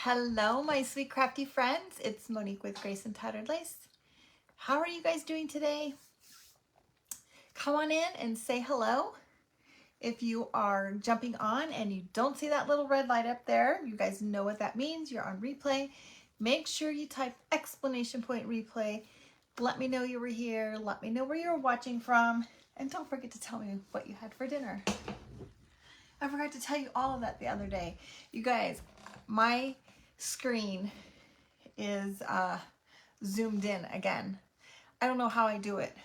Hello, my sweet crafty friends. It's Monique with Grace and Tattered Lace. How are you guys doing today? Come on in and say hello. If you are jumping on and you don't see that little red light up there, you guys know what that means. You're on replay. Make sure you type exclamation point replay. Let me know you were here. Let me know where you're watching from. And don't forget to tell me what you had for dinner. I forgot to tell you all of that the other day. You guys, my screen is zoomed in again. I don't know how I do it.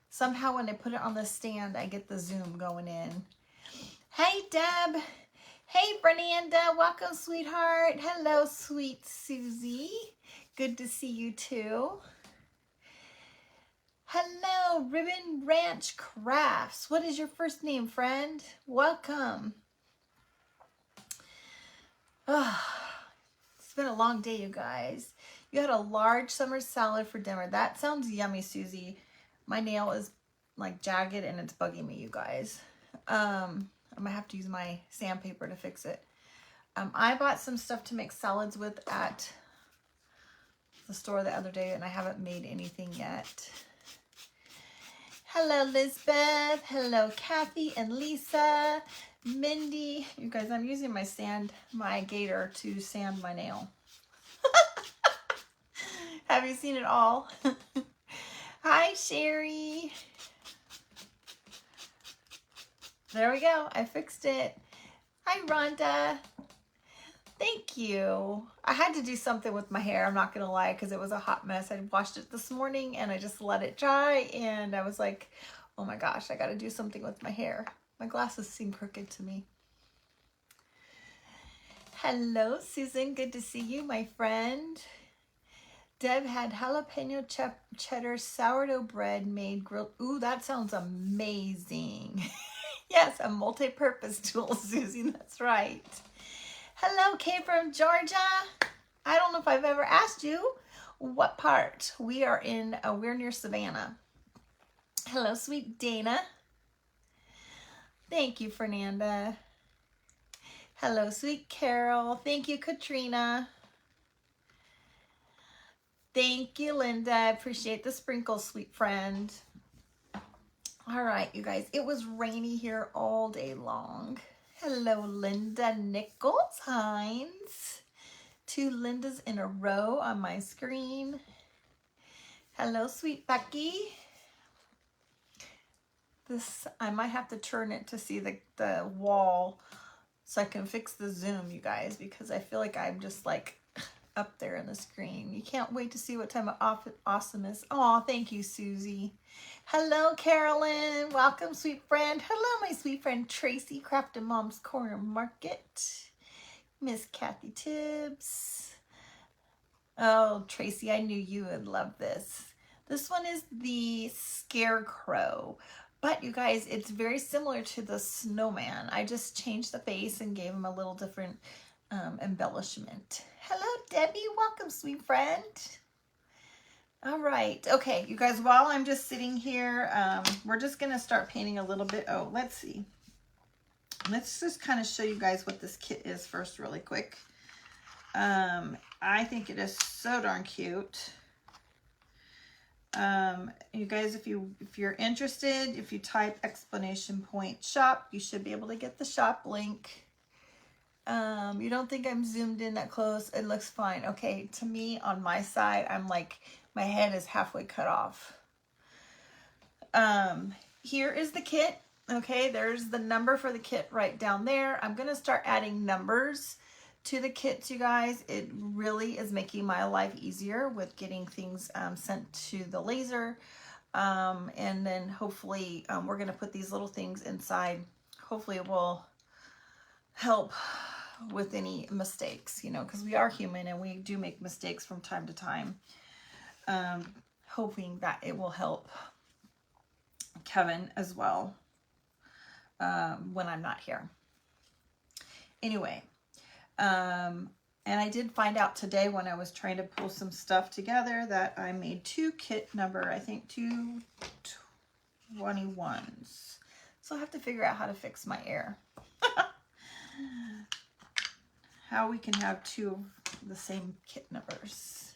Somehow when I put it on the stand, I get the zoom going in. Hey, Deb. Hey, Fernanda. Welcome, sweetheart. Hello, sweet Susie. Good to see you too. Hello, Ribbon Ranch Crafts. What is your first name, friend? Welcome. Oh, it's been a long day, you guys. You had a large summer salad for dinner. That sounds yummy, Susie. My nail is like jagged and it's bugging me, you guys. I might have to use my sandpaper to fix it. I bought some stuff to make salads with at the store the other day and I haven't made anything yet. Hello, Lisbeth. Hello, Kathy and Lisa. Mindy. You guys, I'm using my gator to sand my nail. Have you seen it all? Hi, Sherry. There we go. I fixed it. Hi, Rhonda. Thank you. I had to do something with my hair, I'm not going to lie, because it was a hot mess. I washed it this morning and I just let it dry and I was like, oh my gosh, I got to do something with my hair. My glasses seem crooked to me. Hello, Susan. Good to see you, my friend. Deb had jalapeno cheddar sourdough bread made grilled. Ooh, that sounds amazing. Yes, a multi-purpose tool, Susie. That's right. Hello, Kay from Georgia. I don't know if I've ever asked you what part. We are we're near Savannah. Hello, sweet Dana. Thank you, Fernanda. Hello, sweet Carol. Thank you, Katrina. Thank you, Linda. I appreciate the sprinkles, sweet friend. All right, you guys. It was rainy here all day long. Hello, Linda Nichols Hines. 2 Lindas in a row on my screen. Hello, sweet Becky. I might have to turn it to see the wall so I can fix the zoom, you guys, because I feel like I'm just like up there in the screen. You can't wait to see what time of awesomeness. Oh, thank you, Susie. Hello, Carolyn. Welcome, sweet friend. Hello, my sweet friend Tracy, Crafted Mom's Corner Market. Miss Kathy Tibbs. Oh, Tracy, I knew you would love this. This one is the Scarecrow. But you guys, it's very similar to the snowman. I just changed the face and gave him a little different embellishment. Hello, Debbie. Welcome, sweet friend. All right. Okay, you guys, while I'm just sitting here, we're just going to start painting a little bit. Oh, let's see. Let's just kind of show you guys what this kit is first really quick. I think it is so darn cute. You guys, if you're interested, if you type exclamation point shop, you should be able to get the shop link. You don't think I'm zoomed in that close? It looks fine. Okay, to me on my side, I'm like, my head is halfway cut off. Here is the kit. Okay, there's the number for the kit right down there. I'm going to start adding numbers to the kits, you guys. It really is making my life easier with getting things sent to the laser. And then hopefully we're going to put these little things inside. Hopefully it will help with any mistakes, you know, because we are human and we do make mistakes from time to time. Hoping that it will help Kevin as well when I'm not here. Anyway, and I did find out today when I was trying to pull some stuff together that I made 2 kit number, I think 221s. So I have to figure out how to fix my air. how we can have two of the same kit numbers.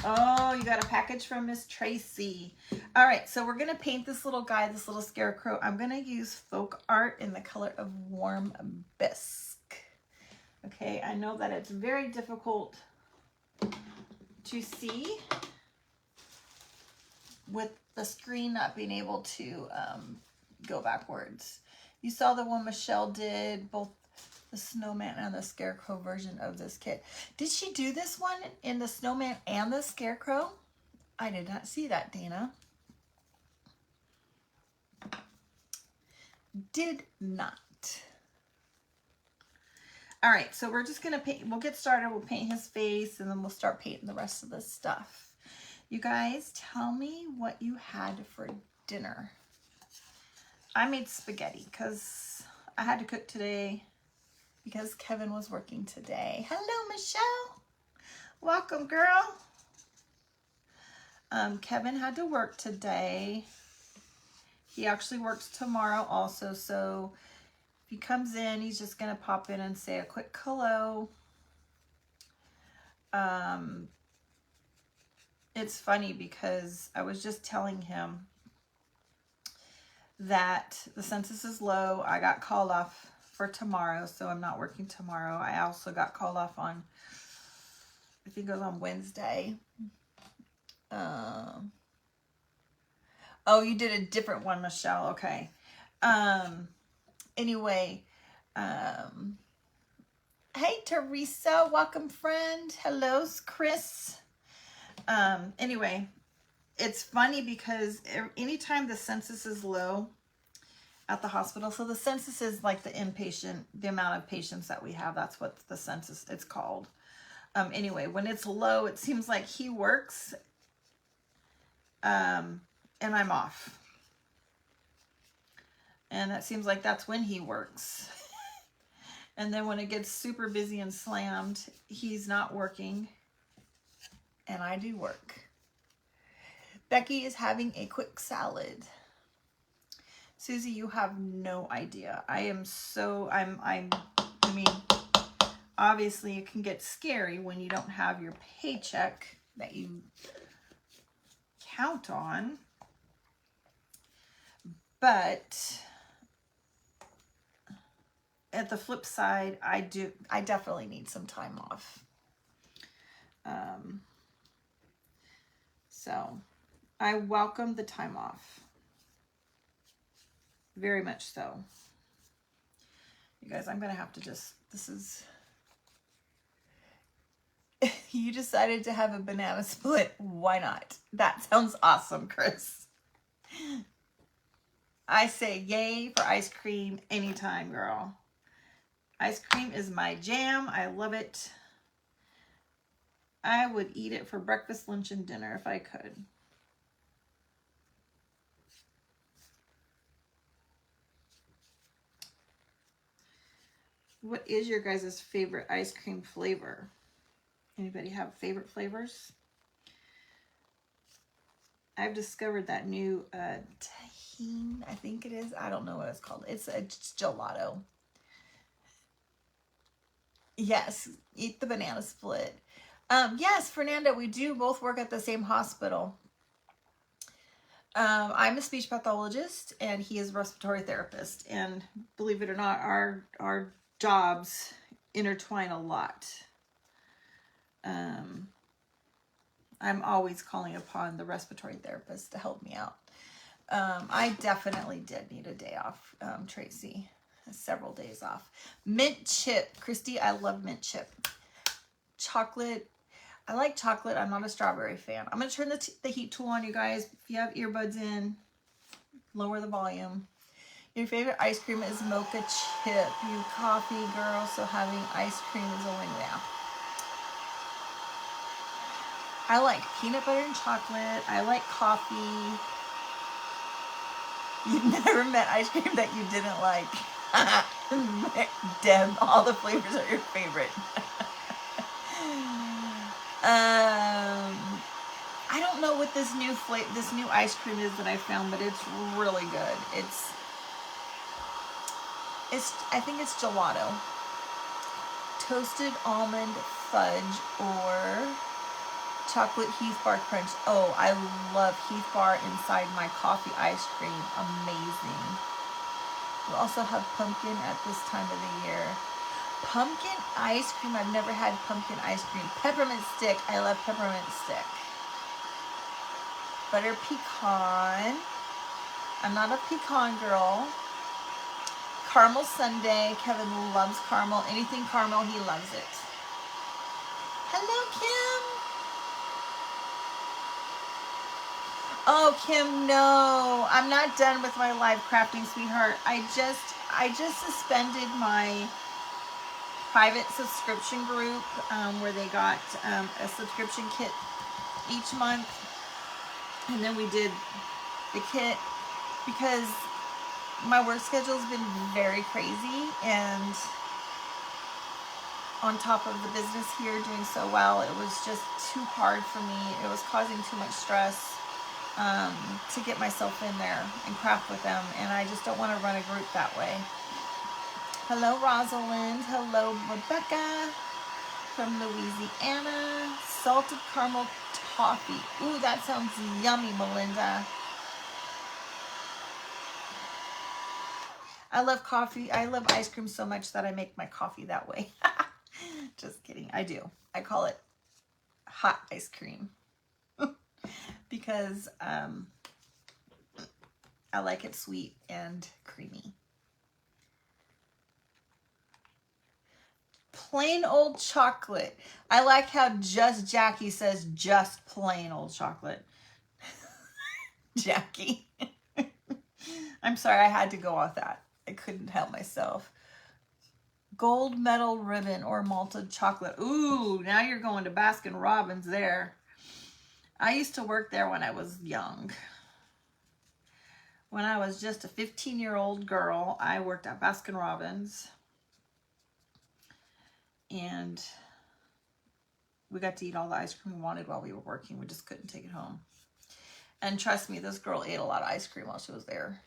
Oh, you got a package from Miss Tracy. All right, so we're going to paint this little guy, this little scarecrow. I'm going to use folk art in the color of warm bisque. Okay, I know that it's very difficult to see with the screen not being able to go backwards. You saw the one Michelle did, both the snowman and the scarecrow version of this kit. Did she do this one in the snowman and the scarecrow? I did not see that, Dana. Did not. All right, so we're just gonna paint, we'll get started, we'll paint his face and then we'll start painting the rest of the stuff. You guys, tell me what you had for dinner. I made spaghetti because I had to cook today because Kevin was working today. Hello, Michelle. Welcome, girl. Kevin had to work today. He actually works tomorrow also, so if he comes in, he's just gonna pop in and say a quick hello. It's funny because I was just telling him that the census is low. I got called off for tomorrow, so I'm not working tomorrow. I also got called off on, I think it was on Wednesday. Oh, you did a different one, Michelle. Okay. Anyway, hey, Teresa, welcome, friend. Hello, Chris. Anyway, it's funny because anytime the census is low at the hospital, so the census is like the inpatient, the amount of patients that we have, that's what the census it's called. Anyway, when it's low, it seems like he works, and I'm off. And that seems like that's when he works. And then when it gets super busy and slammed, he's not working, and I do work. Becky is having a quick salad. Susie, you have no idea. I mean, obviously it can get scary when you don't have your paycheck that you count on. But at the flip side, I definitely need some time off. So I welcome the time off. Very much so. You guys, I'm going to have to just, this is, you decided to have a banana split. Why not? That sounds awesome, Chris. I say yay for ice cream anytime, girl. Ice cream is my jam. I love it. I would eat it for breakfast, lunch, and dinner if I could. What is your guys' favorite ice cream flavor? Anybody have favorite flavors? I've discovered that new tahini, I think it is. I don't know what it's called. It's gelato. Yes, eat the banana split. Yes, Fernanda, we do both work at the same hospital. I'm a speech pathologist and he is a respiratory therapist. And believe it or not, our jobs intertwine a lot. I'm always calling upon the respiratory therapist to help me out. I definitely did need a day off, Tracy. Several days off. Mint chip. Christy, I love mint chip. Chocolate. I like chocolate. I'm not a strawberry fan. I'm going to turn the heat tool on, you guys. If you have earbuds in, lower the volume. Your favorite ice cream is mocha chip. You coffee girl, so having ice cream is a win now. I like peanut butter and chocolate. I like coffee. You've never met ice cream that you didn't like. Deb, all the flavors are your favorite. I don't know what this new ice cream is that I found, but it's really good. I think it's gelato. Toasted almond fudge or chocolate Heath Bar Crunch. Oh, I love Heath Bar inside my coffee ice cream. Amazing. We also have pumpkin at this time of the year. Pumpkin ice cream. I've never had pumpkin ice cream. Peppermint stick. I love peppermint stick. Butter pecan. I'm not a pecan girl. Caramel sundae. Kevin loves caramel. Anything caramel, he loves it. Hello, Kim. Oh, Kim, no. I'm not done with my live crafting, sweetheart. I just suspended my private subscription group where they got a subscription kit each month. And then we did the kit because my work schedule's been very crazy, and on top of the business here doing so well, it was just too hard for me. It was causing too much stress to get myself in there and craft with them, and I just don't want to run a group that way. Hello, Rosalind. Hello, Rebecca from Louisiana. Salted caramel toffee. Ooh, that sounds yummy, Melinda. I love coffee. I love ice cream so much that I make my coffee that way. Just kidding. I do. I call it hot ice cream because I like it sweet and creamy. Plain old chocolate. I like how just Jackie says just plain old chocolate. Jackie. I'm sorry, I had to go off that. I couldn't help myself. Gold medal ribbon or malted chocolate. Ooh, now you're going to Baskin Robbins there. I used to work there when I was young. When I was just a 15-year-old girl, I worked at Baskin Robbins. And we got to eat all the ice cream we wanted while we were working. We just couldn't take it home. And trust me, this girl ate a lot of ice cream while she was there.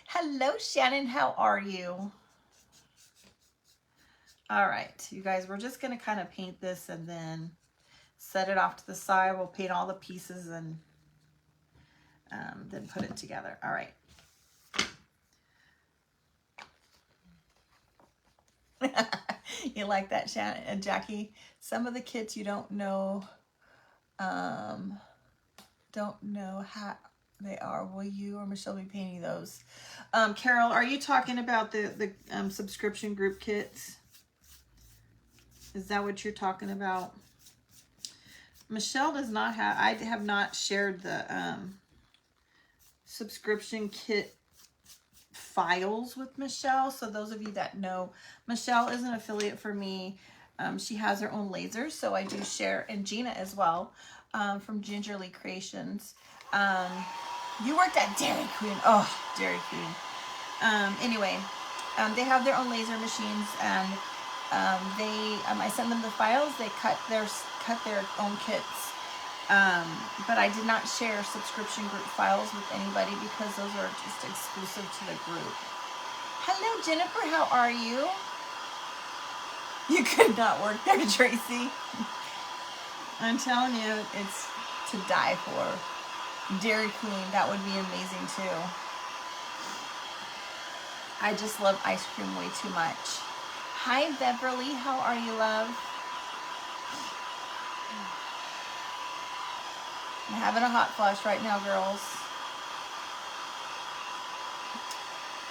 Hello, Shannon. How are you? All right, you guys, we're just going to kind of paint this and then set it off to the side. We'll paint all the pieces and then put it together. All right. You like that, Shannon and Jackie? Some of the kits you don't know how they are. Will you or Michelle be painting those? Carol, are you talking about the subscription group kits? Is that what you're talking about? Michelle does not have, I have not shared the subscription kit files with Michelle. So those of you that know, Michelle is an affiliate for me. She has her own lasers, so I do share, and Gina as well, from Gingerly Creations. You worked at Dairy Queen. Oh, Dairy Queen. Anyway, they have their own laser machines, and I send them the files. They cut their own kits. But I did not share subscription group files with anybody because those are just exclusive to the group. Hello, Jennifer. How are you? You could not work there, Tracy. I'm telling you, it's to die for. Dairy Queen, that would be amazing too. I just love ice cream way too much. Hi, Beverly. How are you, love? I'm having a hot flash right now, girls.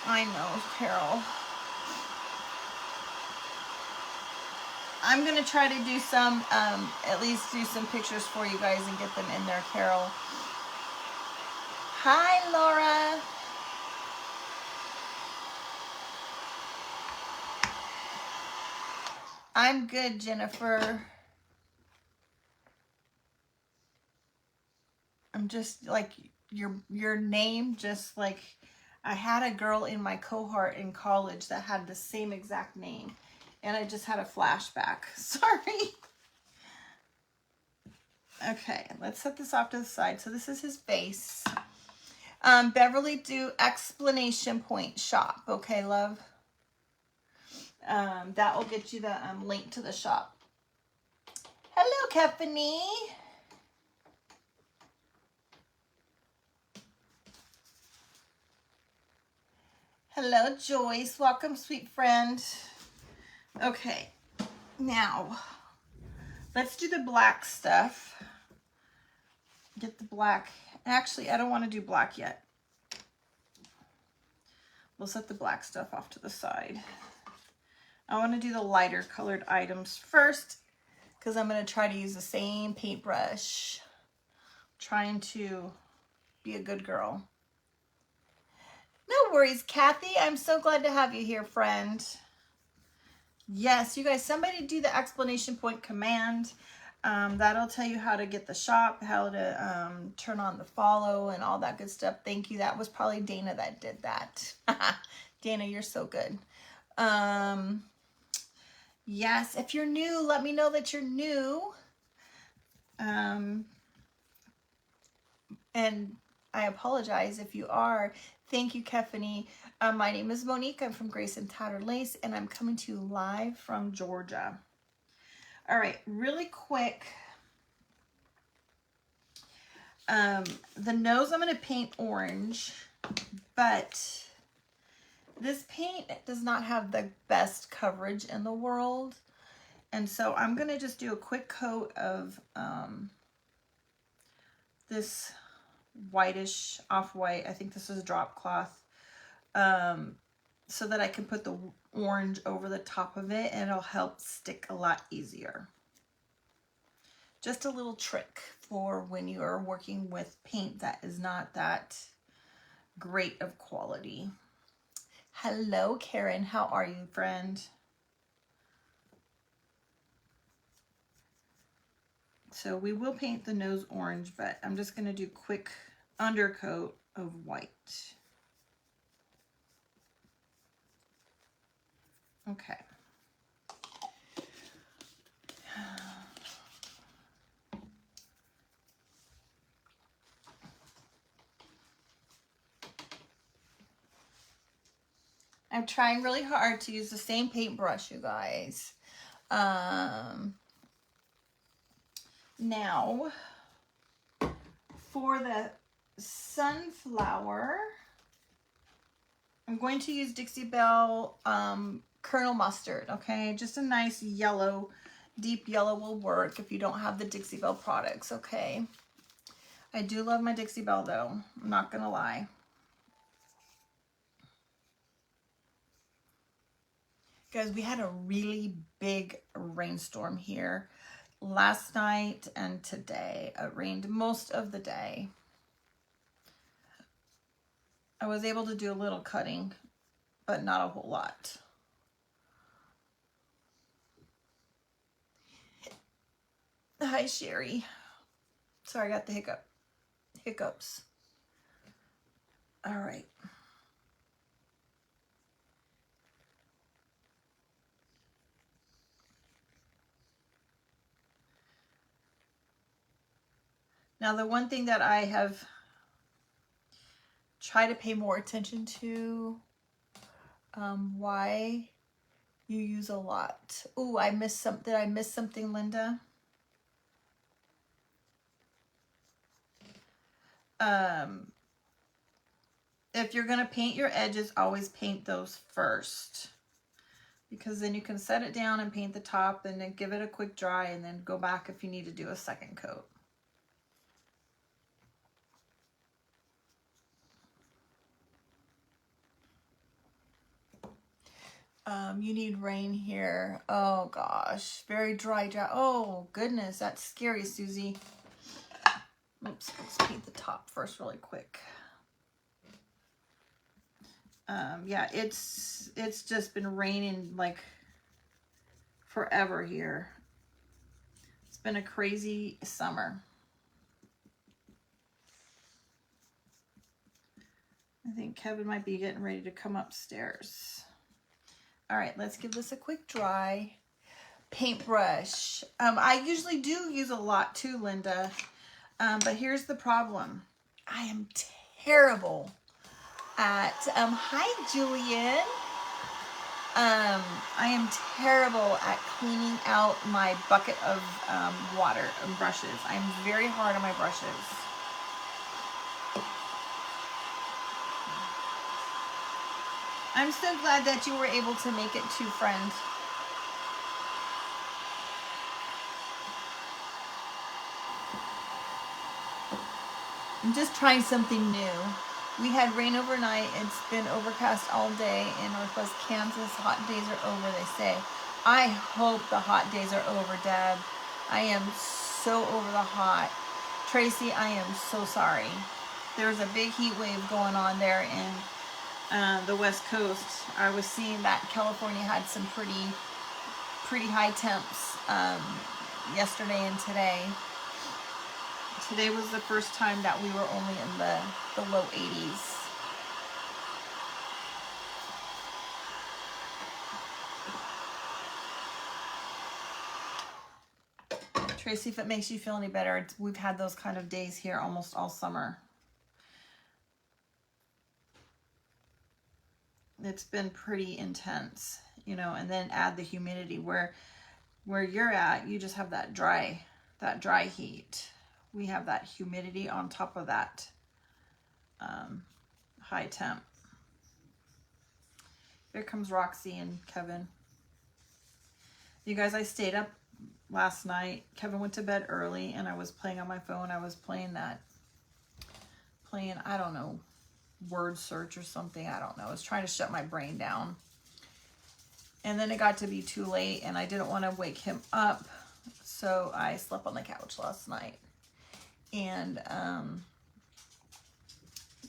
I know, Carol. I'm going to try to do some, at least do some pictures for you guys and get them in there, Carol. Hi, Laura. I'm good, Jennifer. I'm just like your name, just like I had a girl in my cohort in college that had the same exact name, and I just had a flashback. Sorry. Okay, let's set this off to the side. So this is his face. Beverly, do explanation point shop. Okay, love. That will get you the link to the shop. Hello, Kefany. Hello, Joyce. Welcome, sweet friend. Okay, now let's do the black stuff. Get the black. Actually, I don't want to do black yet. We'll set the black stuff off to the side. I want to do the lighter colored items first because I'm going to try to use the same paintbrush. Trying to be a good girl. No worries, Kathy. I'm so glad to have you here, friend. Yes, you guys, somebody do the explanation point command. That'll tell you how to get the shop, how to turn on the follow and all that good stuff. Thank you. That was probably Dana that did that. Dana, you're so good. Yes, if you're new, let me know that you're new. And I apologize if you are. Thank you, Kefany. My name is Monique. I'm from Grace and Tattered Lace, and I'm coming to you live from Georgia. All right, really quick. The nose I'm going to paint orange, but this paint does not have the best coverage in the world. And so I'm going to just do a quick coat of this whitish off-white. I think this is a drop cloth. So that I can put the orange over the top of it and it'll help stick a lot easier. Just a little trick for when you are working with paint that is not that great of quality. Hello, Karen. How are you, friend? So we will paint the nose orange, but I'm just going to do quick undercoat of white. Okay. I'm trying really hard to use the same paintbrush, you guys. Now, for the sunflower, I'm going to use Dixie Belle Kernel Mustard, okay? Just a nice yellow, deep yellow will work if you don't have the Dixie Belle products, okay? I do love my Dixie Belle, though. I'm not going to lie. Guys, we had a really big rainstorm here last night and today. It rained most of the day. I was able to do a little cutting, but not a whole lot. Hi, Sherry. Sorry, I got the hiccups. All right. Now, the one thing that I have tried to pay more attention to, why you use a lot. Ooh, I missed something. Did I miss something, Linda? If you're going to paint your edges, always paint those first. Because then you can set it down and paint the top and then give it a quick dry and then go back if you need to do a second coat. You need rain here. Oh gosh, very dry. Oh goodness, that's scary, Susie. Oops, let's paint the top first really quick. Yeah, it's just been raining like forever here. It's been a crazy summer. I think Kevin might be getting ready to come upstairs. All right, let's give this a quick dry. Paintbrush. I usually do use a lot too, Linda. But here's the problem. I am terrible at, hi Julian. I am terrible at cleaning out my bucket of water and brushes. I'm very hard on my brushes. I'm so glad that you were able to make it too, friend. I'm just trying something new. We had rain overnight. It's been overcast all day in Northwest Kansas. Hot days are over, they say. I hope the hot days are over, Deb. I am so over the hot. Tracy, I am so sorry. There's a big heat wave going on there in the West Coast. I was seeing that California had some pretty high temps yesterday and today. Today was the first time that we were only in the low 80s. Tracy, if it makes you feel any better, we've had those kind of days here almost all summer. It's been pretty intense, you know, and then add the humidity where you're at, you just have that dry heat. We have that humidity on top of that high temp. Here comes Roxy and Kevin. You guys, I stayed up last night. Kevin went to bed early and I was playing on my phone. I was playing, I don't know, word search or something. I don't know. I was trying to shut my brain down. And then it got to be too late and I didn't want to wake him up. So I slept on the couch last night. And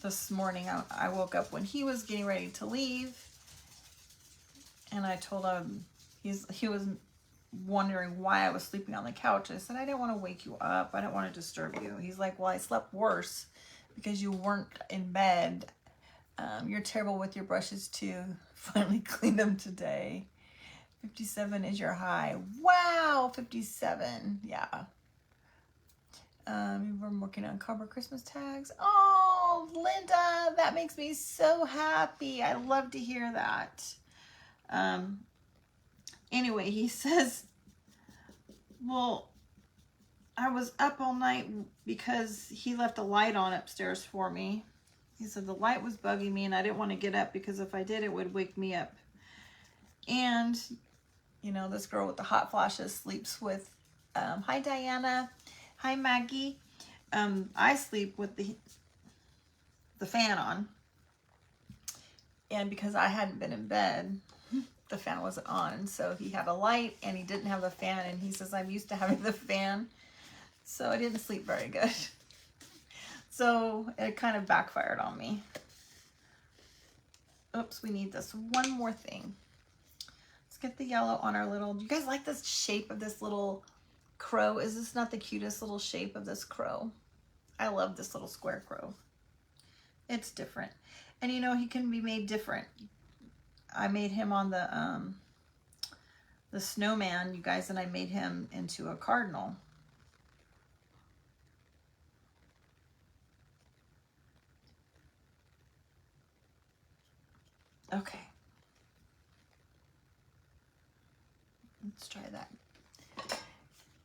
this morning I woke up when he was getting ready to leave. And I told him, he was wondering why I was sleeping on the couch. I said, I didn't want to wake you up. I didn't want to disturb you. He's like, well, I slept worse because you weren't in bed. You're terrible with your brushes too. Finally cleaned them today. 57 is your high. Wow, 57. Yeah. I'm working on cover Christmas tags. Oh, Linda, that makes me so happy. I love to hear that. Anyway, he says, well, I was up all night because he left a light on upstairs for me. He said the light was bugging me and I didn't want to get up because if I did, it would wake me up. And, you know, this girl with the hot flashes sleeps with, hi, Diana. Hi, Maggie. I sleep with the fan on. And because I hadn't been in bed, the fan wasn't on. So he had a light and he didn't have the fan. And he says, I'm used to having the fan. So I didn't sleep very good. So it kind of backfired on me. Oops, we need this one more thing. Let's get the yellow on our little, do you guys like this shape of this little crow? Is this not the cutest little shape of this crow? I love this little square crow. It's different. And you know, he can be made different. I made him on the snowman, you guys, and I made him into a cardinal. Okay. Let's try that.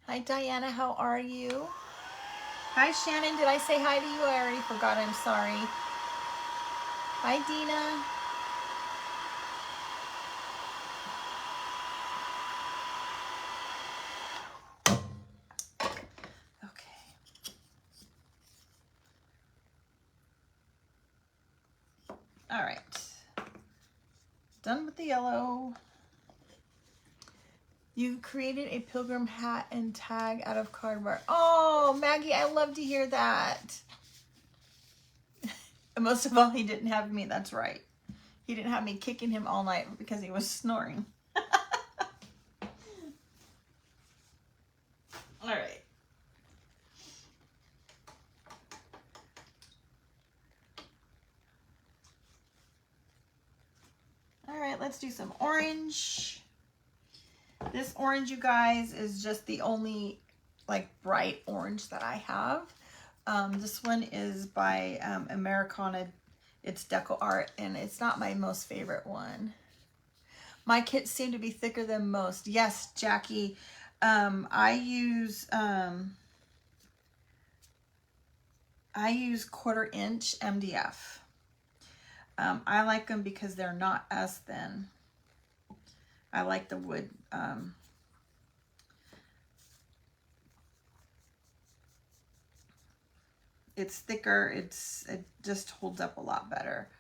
Hi, Diana. How are you? Hi, Shannon. Did I say hi to you? I already forgot. I'm sorry. Hi, Dina. Okay. All right. Done with the yellow. You created a pilgrim hat and tag out of cardboard. Oh, Maggie, I love to hear that. And most of all, he didn't have me. That's right. He didn't have me kicking him all night because he was snoring. All right. All right, let's do some orange. This orange, you guys, is just the only like bright orange that I have. This one is by Americana. It's Deco Art, and it's not my most favorite one. My kits seem to be thicker than most. Yes, Jackie. I use 1/4" MDF. I like them because they're not as thin. I like the wood. It's thicker. It just holds up a lot better.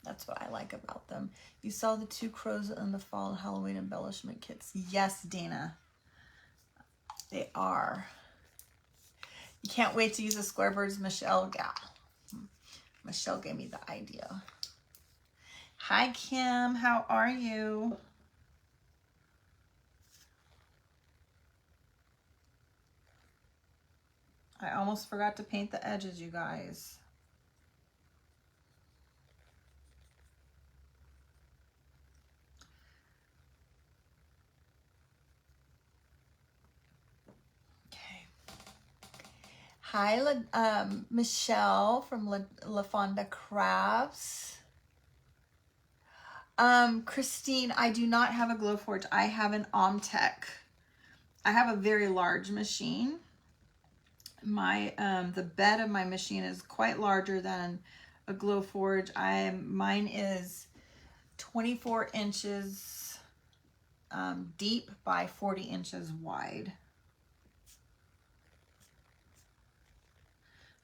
That's what I like about them. You saw the 2 crows in the fall Halloween embellishment kits. Yes, Dana. They are. You can't wait to use the square birds. Michelle gave me the idea. Hi, Kim. How are you? I almost forgot to paint the edges, you guys. Hi, Michelle from La Fonda Crafts. Christine, I do not have a Glowforge. I have an Omtech. I have a very large machine. My the bed of my machine is quite larger than a Glowforge. Mine is 24 inches deep by 40 inches wide.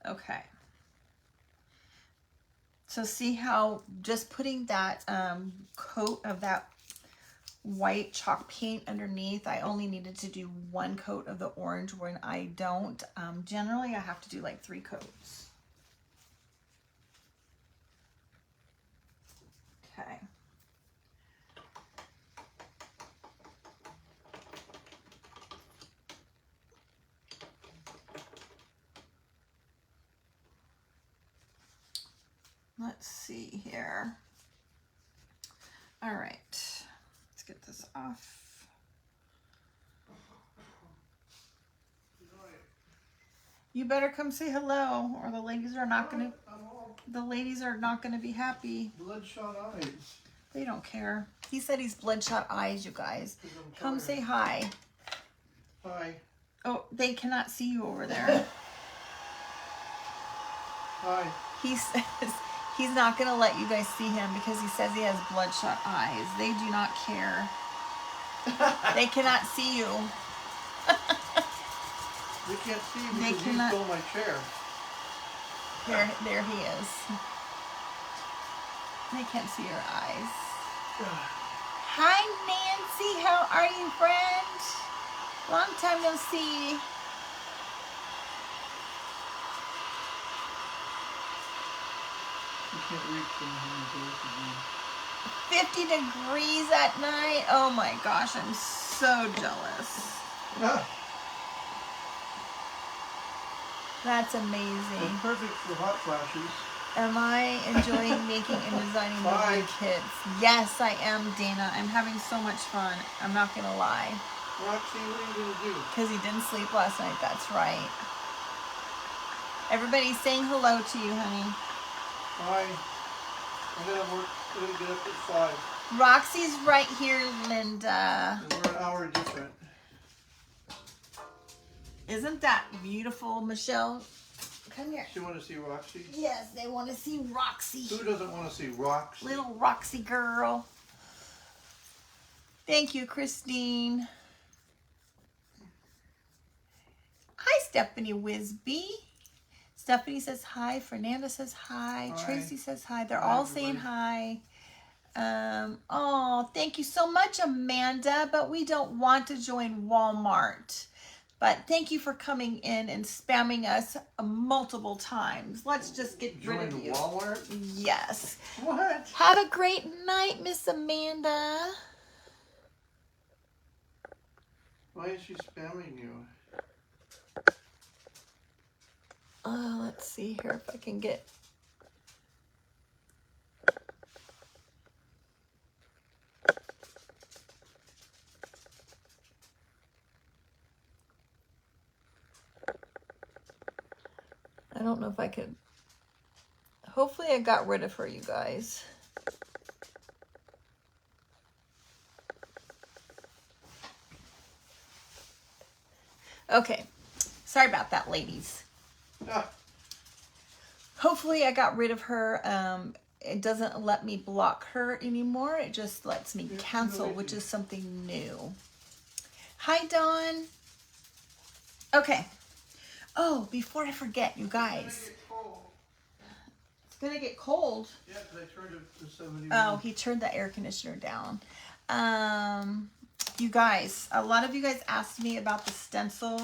Okay. So see how just putting that coat of that white chalk paint underneath, I only needed to do 1 coat of the orange when I don't. Generally, I have to do like 3 coats. Okay. Let's see here. All right, let's get this off. You better come say hello, or the ladies are not gonna. The ladies are not gonna be happy. Bloodshot eyes. They don't care. He said he's bloodshot eyes, you guys. Come say hi. Hi. Oh, they cannot see you over there. Hi. He says he's not going to let you guys see him because he says he has bloodshot eyes. They do not care. They cannot see you. They can't see me They because cannot. he stole my chair. There he is. They can't see your eyes. Hi, Nancy. How are you, friend? Long time no see. You can't reach them. 50 degrees at night. Oh my gosh, I'm so jealous. Ah, That's amazing. it's perfect for hot flashes. Am I enjoying making and designing the Bye. good kids? Yes, I am, Dana. I'm having so much fun. I'm not going to lie. Roxy, what are you going to do? Because he didn't sleep last night. That's right. Everybody's saying hello to you, honey. Hi. I gotta work. I gotta get up at 5. Roxy's right here, Linda. And we're an hour different. Isn't that beautiful, Michelle? Come here. Do you want to see Roxy? Yes, they want to see Roxy. Who doesn't want to see Roxy? Little Roxy girl. Thank you, Christine. Hi, Stephanie Wisby. Stephanie says hi. Fernanda says hi. Hi. Tracy says hi. They're Hi, all everybody. saying hi. Oh, thank you so much, Amanda. But we don't want to join Walmart. But thank you for coming in and spamming us multiple times. Let's just get rid of Join you. Walmart? Yes. What? Have a great night, Miss Amanda. Why is she spamming you? Let's see here if I can get. don't know if I could. Hopefully I got rid of her, you guys. Okay. Sorry about that, ladies. Ah. Hopefully I got rid of her. It doesn't let me block her anymore. It just lets me cancel, which is something new. Hi, Dawn. Okay. Oh, before I forget, you guys. It's gonna get cold. Yeah, because I turned it to 71. Oh, he turned the air conditioner down. You guys, a lot of you guys asked me about the stencil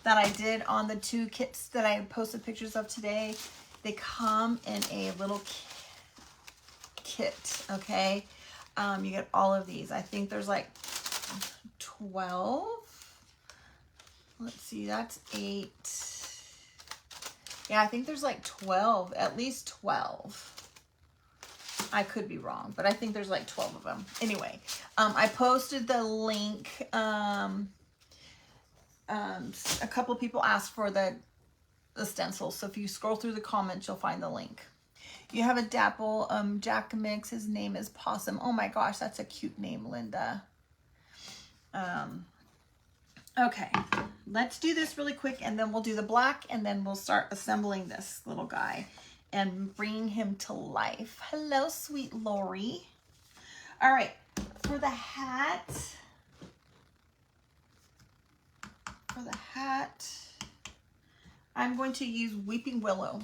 that I did on the 2 kits that I posted pictures of today. They come in a little kit, okay? You get all of these. I think there's like 12. Let's see, that's 8. Yeah, I think there's like 12, at least 12. I could be wrong, but I think there's like 12 of them. Anyway, I posted the link. A couple people asked for the stencil, so if you scroll through the comments, you'll find the link. You have a Dapple Jack Mix. His name is Possum. Oh my gosh, that's a cute name, Linda. Okay, let's do this really quick, and then we'll do the black, and then we'll start assembling this little guy and bringing him to life. Hello, sweet Lori. All right, for the hat, I'm going to use Weeping Willow.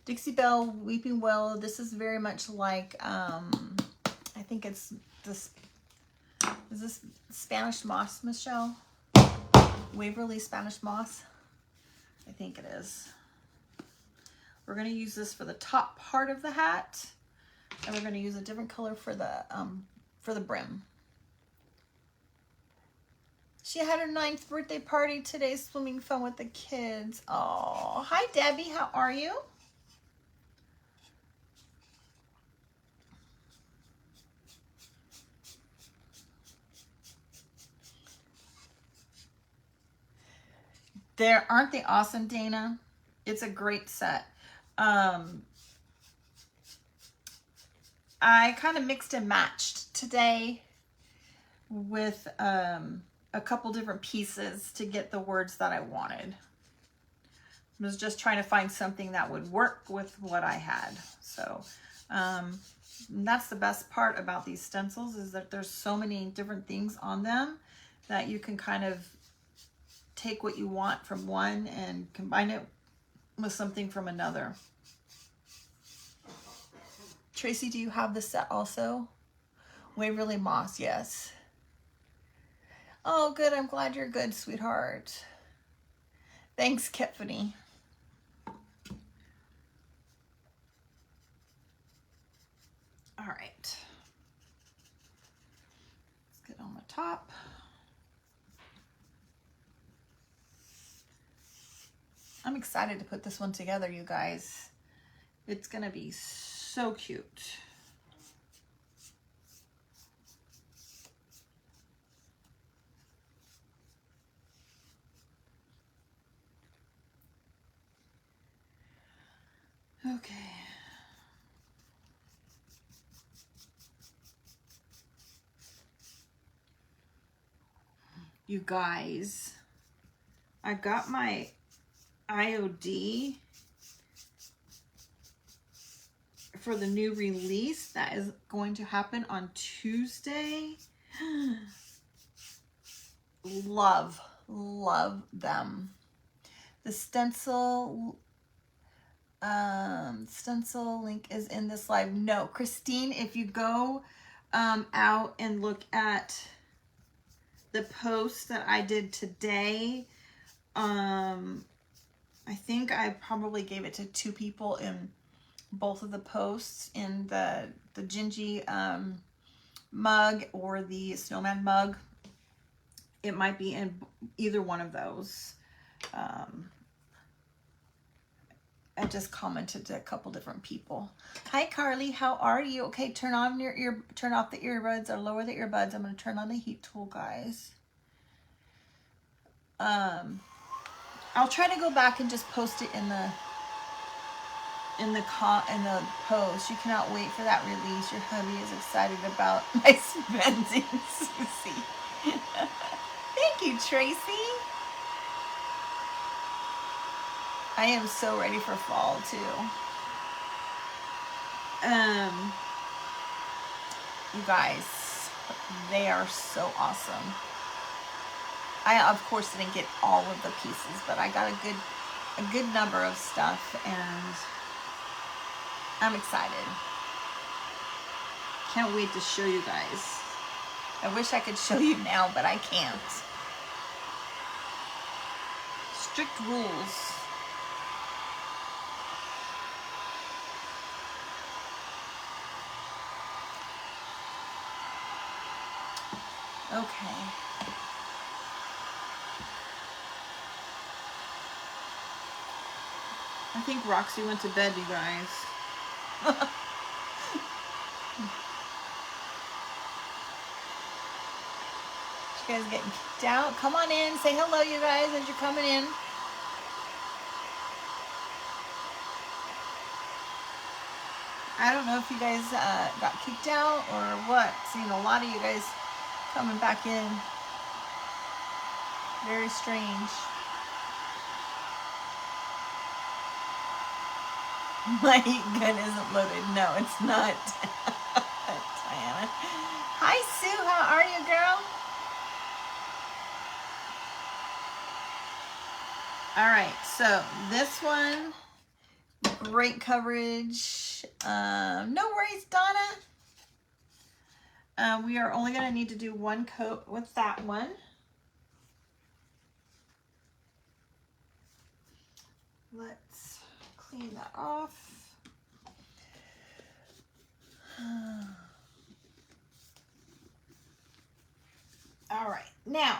Dixie Belle Weeping Willow. This is very much like, I think it's this, is this Spanish moss, Michelle? Waverly Spanish moss? I think it is. We're going to use this for the top part of the hat, and we're going to use a different color for the brim. She had her 9th birthday party today, swimming fun with the kids. Oh, hi Debbie, how are you? Aren't they awesome, Dana? It's a great set. I kind of mixed and matched today with a couple different pieces to get the words that I wanted. I was just trying to find something that would work with what I had. So that's the best part about these stencils, is that there's so many different things on them that you can kind of take what you want from one and combine it with something from another. Tracy, do you have the set also? Waverly Moss, yes. Oh, good. I'm glad you're good, sweetheart. Thanks, Tiffany. All right. Let's get on the top. I'm excited to put this one together, you guys. It's gonna be so cute. Okay. You guys, I got my IOD for the new release that is going to happen on Tuesday. Love them. The stencil link is in this live. No, Christine, if you go out and look at the post that I did today, I think I probably gave it to 2 people in both of the posts, in the Gingy mug or the snowman mug. It might be in either one of those. I just commented to a couple different people. Hi Carly, how are you? Okay, turn off the earbuds or lower the earbuds. I'm going to turn on the heat tool, guys. I'll try to go back and just post it in the in the post. You cannot wait for that release. Your hubby is excited about my spending, Susie. Thank you, Tracy. I am so ready for fall too. You guys, they are so awesome. I of course didn't get all of the pieces, but I got a good number of stuff, and I'm excited. Can't wait to show you guys. I wish I could show you now, but I can't. Strict rules. Okay. I think Roxy went to bed, you guys. You guys getting kicked out? Come on in. Say hello, you guys, as you're coming in. I don't know if you guys got kicked out or what. Seeing a lot of you guys coming back in. Very strange. My heat gun isn't loaded. No, it's not. Diana. Hi, Sue. How are you, girl? All right. So this one, great coverage. No worries, Donna. We are only going to need to do one coat with that one. Let's clean that off. All right, now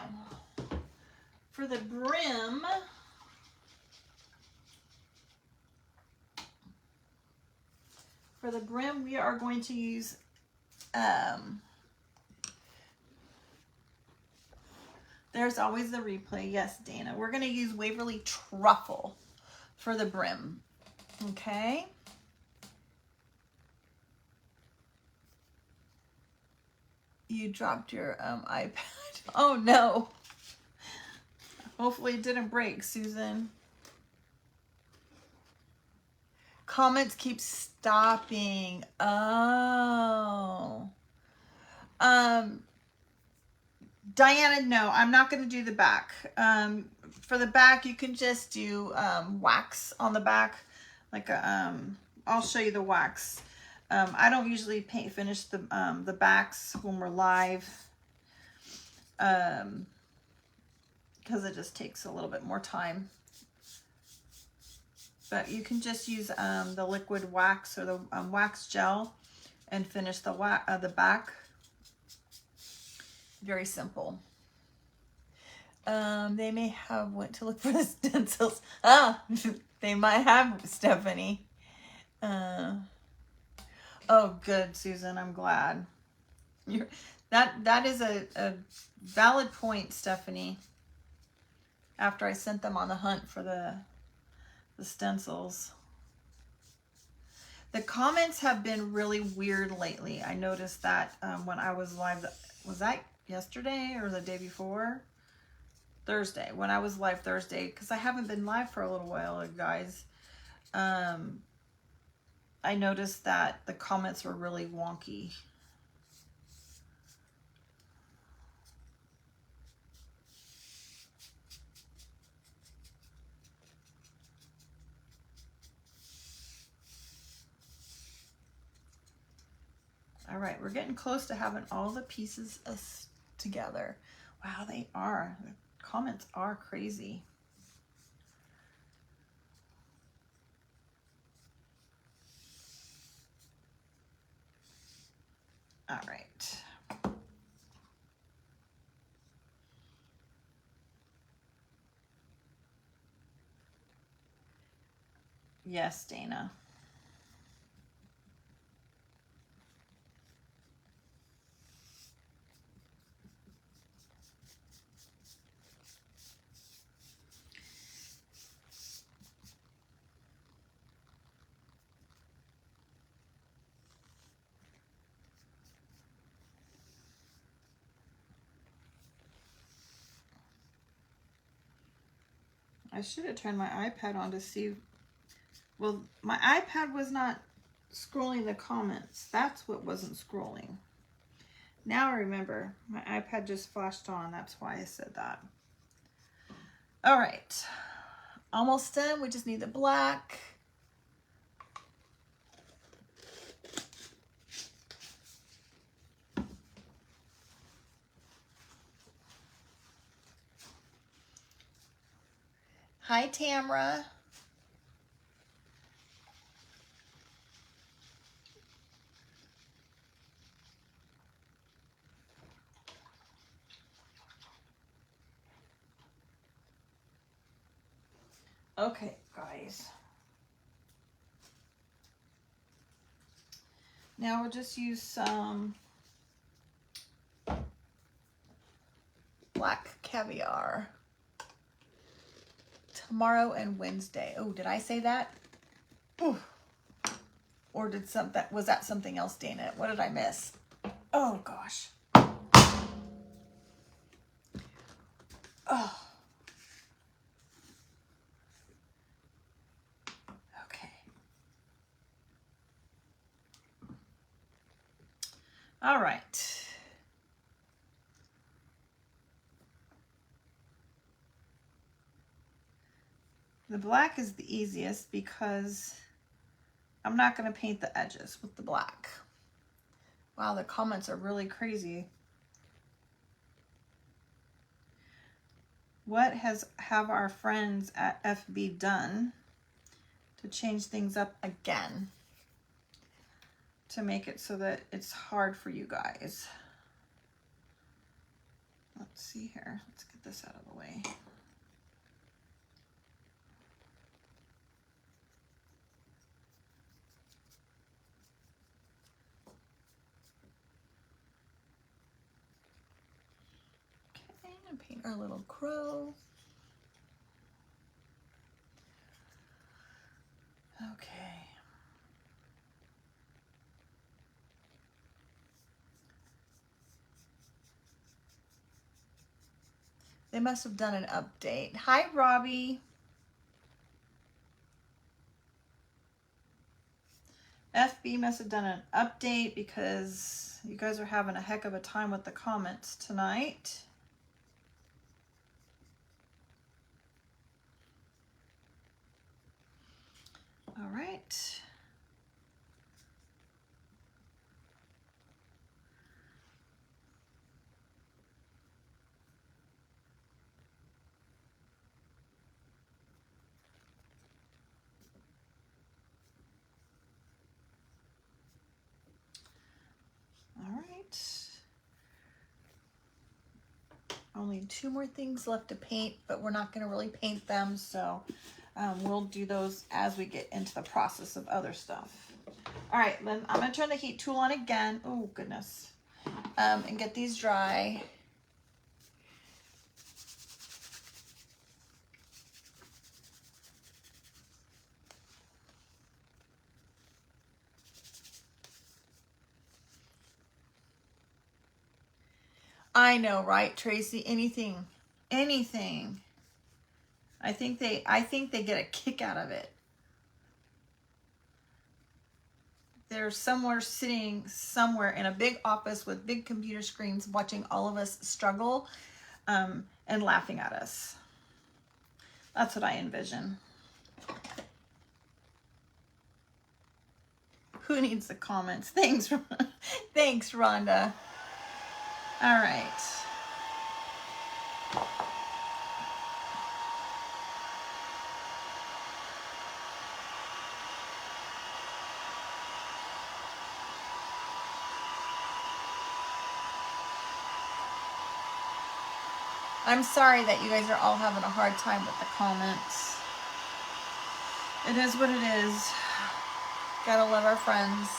for the brim, we are going to use there's always the replay. Yes, Dana. We're going to use Waverly Truffle for the brim. Okay. You dropped your iPad. Oh no. Hopefully it didn't break, Susan. Comments keep stopping. Oh. Diana, no, I'm not going to do the back. For the back, you can just do wax on the back. Like I'll show you the wax. I don't usually finish the backs when we're live, because it just takes a little bit more time. But you can just use the liquid wax or the wax gel and finish the back. Very simple. They may have went to look for the stencils. Ah, they might have, Stephanie. Oh, good, Susan. I'm glad. That is a valid point, Stephanie. After I sent them on the hunt for the stencils. The comments have been really weird lately. I noticed that when I was live. Was that yesterday or the day before? Thursday. When I was live Thursday, because I haven't been live for a little while, guys. I noticed that the comments were really wonky. All right, we're getting close to having all the pieces together. Wow, they are. The comments are crazy. All right. Yes, Dana. I should have turned my iPad on to see. Well, my iPad was not scrolling the comments. That's what wasn't scrolling. Now I remember. My iPad just flashed on. That's why I said that. All right. Almost done. We just need the black. Hi, Tamra. Okay, guys. Now we'll just use some black caviar. Tomorrow and Wednesday. Oh, did I say that? Ooh. Or did was that something else, Dana? What did I miss? Oh gosh. Oh. Okay. All right. The black is the easiest because I'm not going to paint the edges with the black. Wow, the comments are really crazy. What have our friends at FB done to change things up again to make it so that it's hard for you guys? Let's see here. Let's get this out of the way. Okay, and paint our little crow. Okay. They must have done an update. Hi, Robbie. FB must have done an update because you guys are having a heck of a time with the comments tonight. All right. All right. Only 2 more things left to paint, but we're not going to really paint them, so we'll do those as we get into the process of other stuff. All right, then I'm going to turn the heat tool on again. Oh, goodness. And get these dry. I know, right, Tracy? Anything. I think they get a kick out of it. They're sitting somewhere in a big office with big computer screens watching all of us struggle and laughing at us. That's what I envision. Who needs the comments? Thanks, thanks, Rhonda. All right. I'm sorry that you guys are all having a hard time with the comments. It is what it is. Gotta love our friends.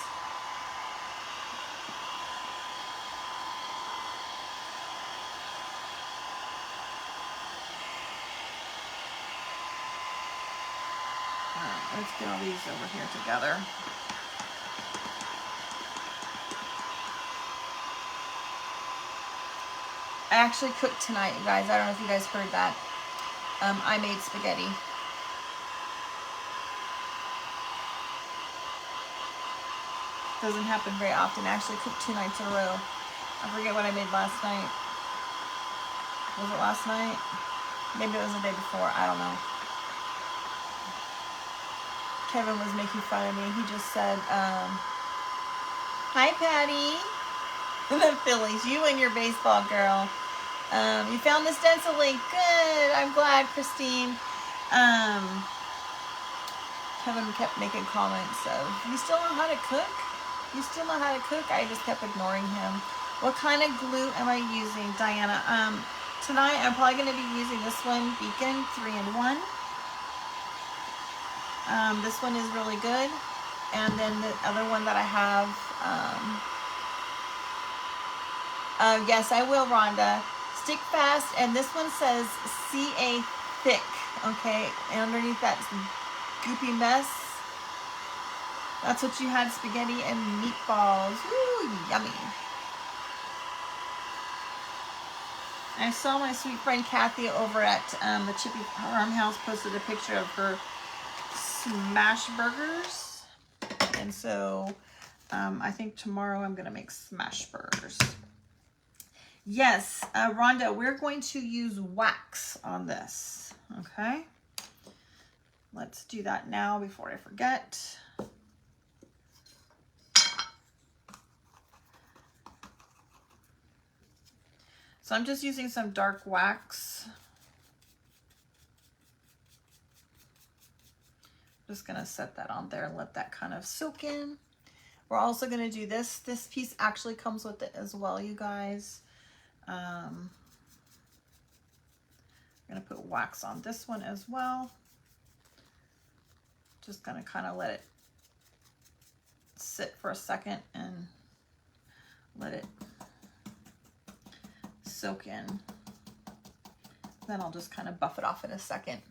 All right, let's get all these over here together. I actually cooked tonight, you guys. I don't know if you guys heard that. I made spaghetti. Doesn't happen very often. I actually cooked 2 nights in a row. I forget what I made last night. Was it last night? Maybe it was the day before. I don't know. Kevin was making fun of me. He just said, hi, Patty. The Phillies, you and your baseball girl. You found the stencil link. Good. I'm glad, Christine. Kevin kept making comments of, you still know how to cook? You still know how to cook? I just kept ignoring him. What kind of glue am I using, Diana? Tonight I'm probably going to be using this one, Beacon 3-in-1. This one is really good. And then the other one that I have, yes, I will, Rhonda. Stick fast, and this one says CA thick, okay? And underneath that goopy mess, that's what you had, spaghetti and meatballs. Ooh, yummy. I saw my sweet friend Kathy over at the Chippy Farmhouse posted a picture of her smash burgers. And so I think tomorrow I'm going to make smash burgers. Yes, Rhonda, we're going to use wax on this, okay? Let's do that now before I forget. So I'm just using some dark wax. Just gonna set that on there and let that kind of soak in. We're also gonna do this. This piece actually comes with it as well, you guys. I'm gonna put wax on this one as well. Just gonna kind of let it sit for a second and let it soak in. Then I'll just kind of buff it off in a second.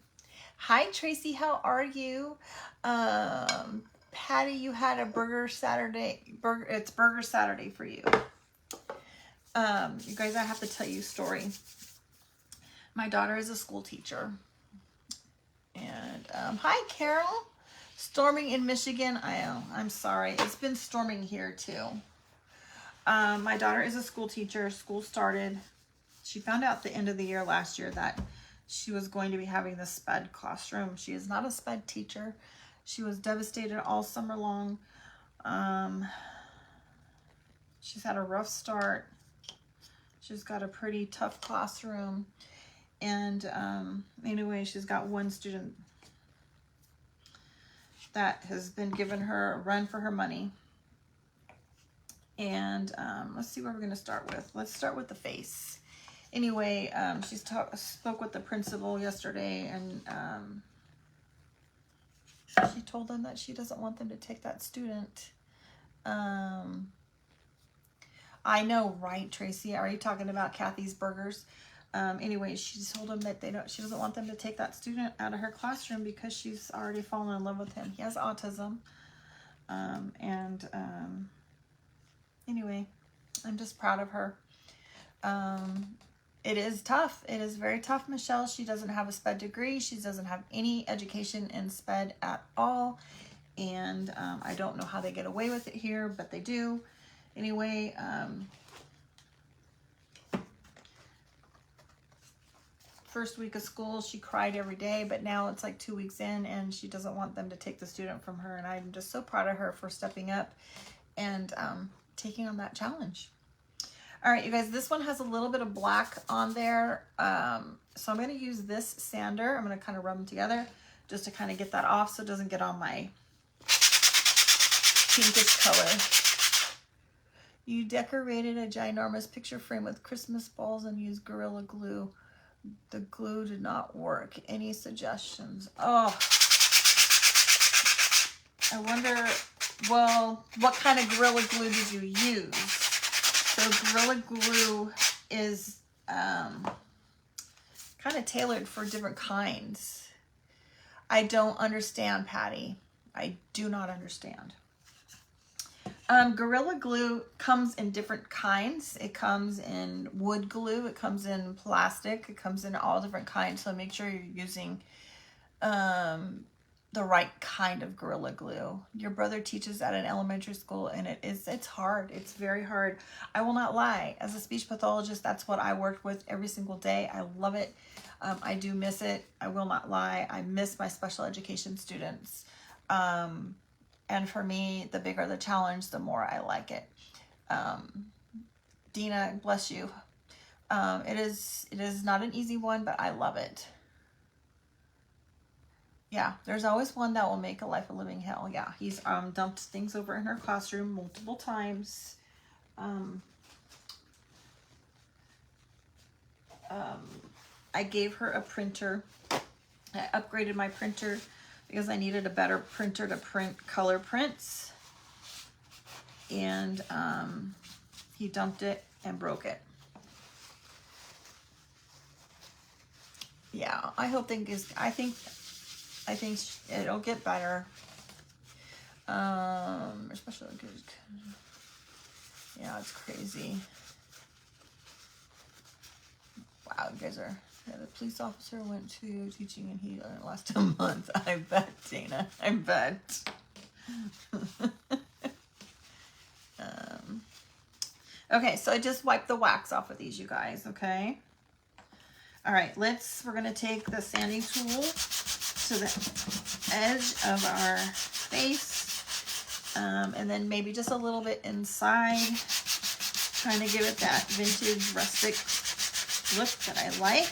Hi Tracy, how are you? Patty, you had a burger Saturday. It's Burger Saturday for you. You guys, I have to tell you a story. My daughter is a school teacher. And hi Carol. Storming in Michigan. I'm sorry. It's been storming here too. My daughter is a school teacher. School started. She found out at the end of the year last year that she was going to be having the SPED classroom. She is not a SPED teacher. She was devastated all summer long. She's had a rough start. She's got a pretty tough classroom. And anyway, she's got one student that has been giving her a run for her money. And let's see where we're going to start with. Let's start with the face. Anyway, she spoke with the principal yesterday, and she told them that she doesn't want them to take that student. I know, right, Tracy? Are you talking about Kathy's Burgers? Anyway, she told them that she doesn't want them to take that student out of her classroom because she's already fallen in love with him. He has autism. Anyway, I'm just proud of her. It is tough. It is very tough, Michelle. She doesn't have a SPED degree. She doesn't have any education in SPED at all. And I don't know how they get away with it here, but they do. Anyway, first week of school, she cried every day, but now it's like 2 weeks in and she doesn't want them to take the student from her. And I'm just so proud of her for stepping up and taking on that challenge. All right, you guys, this one has a little bit of black on there. So I'm going to use this sander. I'm going to kind of rub them together just to kind of get that off so it doesn't get on my pinkish color. You decorated a ginormous picture frame with Christmas balls and used Gorilla Glue. The glue did not work. Any suggestions? Oh, I wonder, well, what kind of Gorilla Glue did you use? So Gorilla Glue is kind of tailored for different kinds. I don't understand, Patty. I do not understand. Gorilla Glue comes in different kinds. It comes in wood glue, it comes in plastic, it comes in all different kinds. So make sure you're using the right kind of Gorilla Glue. Your brother teaches at an elementary school, and it's hard. It's very hard. I will not lie. As a speech pathologist, that's what I worked with every single day. I love it. I do miss it. I will not lie. I miss my special education students. And for me, the bigger the challenge, the more I like it. Dina, bless you. It is not an easy one, but I love it. Yeah, there's always one that will make a life a living hell. Yeah, he's dumped things over in her classroom multiple times. I gave her a printer. I upgraded my printer because I needed a better printer to print color prints. And he dumped it and broke it. Yeah, I think it'll get better. Especially yeah, it's crazy. Wow, you guys are. Yeah, the police officer went to teaching and he lasted a month. I bet, Dana. I bet. Okay, so I just wiped the wax off of these, you guys, okay? All right, we're gonna take the sanding tool to the edge of our face, and then maybe just a little bit inside, trying to give it that vintage rustic look that I like.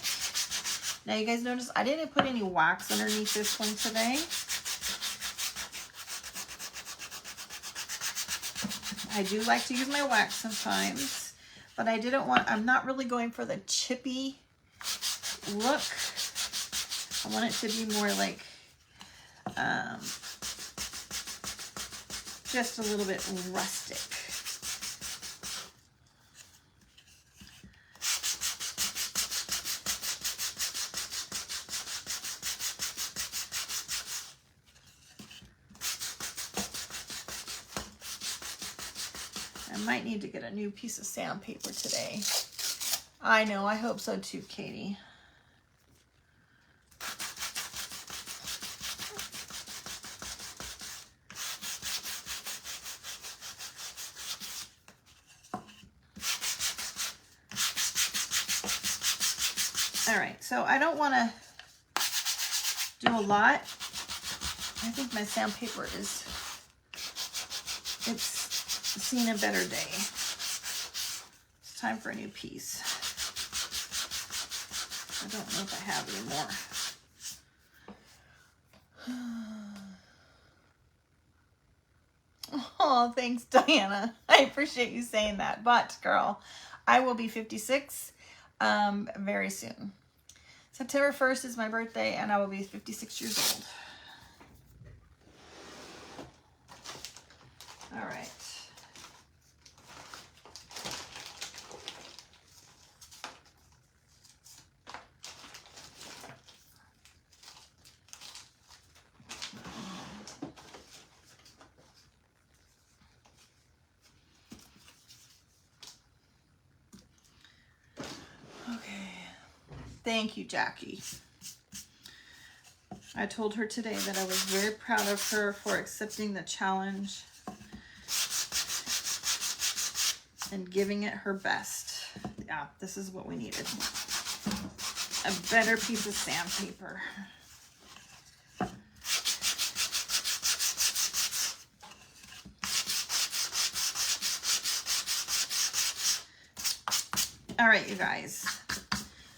Now you guys notice I didn't put any wax underneath this one today. I do like to use my wax sometimes, but I'm not really going for the chippy look. I want it to be more like just a little bit rustic. I might need to get a new piece of sandpaper today. I know, I hope so too, Katie. All right, so I don't want to do a lot. I think my sandpaper it's seen a better day. It's time for a new piece. I don't know if I have any more. Oh, thanks, Diana. I appreciate you saying that. But, girl, I will be 56 very soon. September 1st is my birthday, and I will be 56 years old. All right. Thank you, Jackie. I told her today that I was very proud of her for accepting the challenge and giving it her best. Yeah, this is what we needed. A better piece of sandpaper. All right, you guys.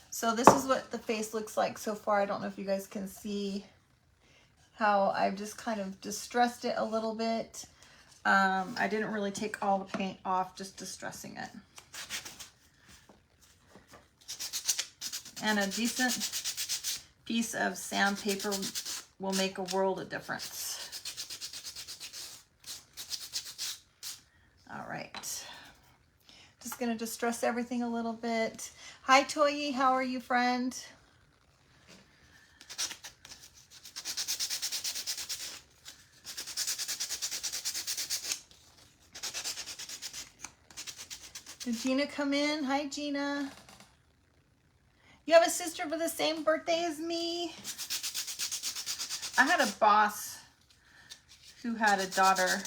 So this is what the face looks like so far. I don't know if you guys can see how I've just kind of distressed it a little bit. I didn't really take all the paint off, just distressing it. And a decent piece of sandpaper will make a world of difference. All right. Just gonna distress everything a little bit. Hi, Toyi. How are you, friend? Did Gina come in? Hi, Gina. You have a sister with the same birthday as me? I had a boss who had a daughter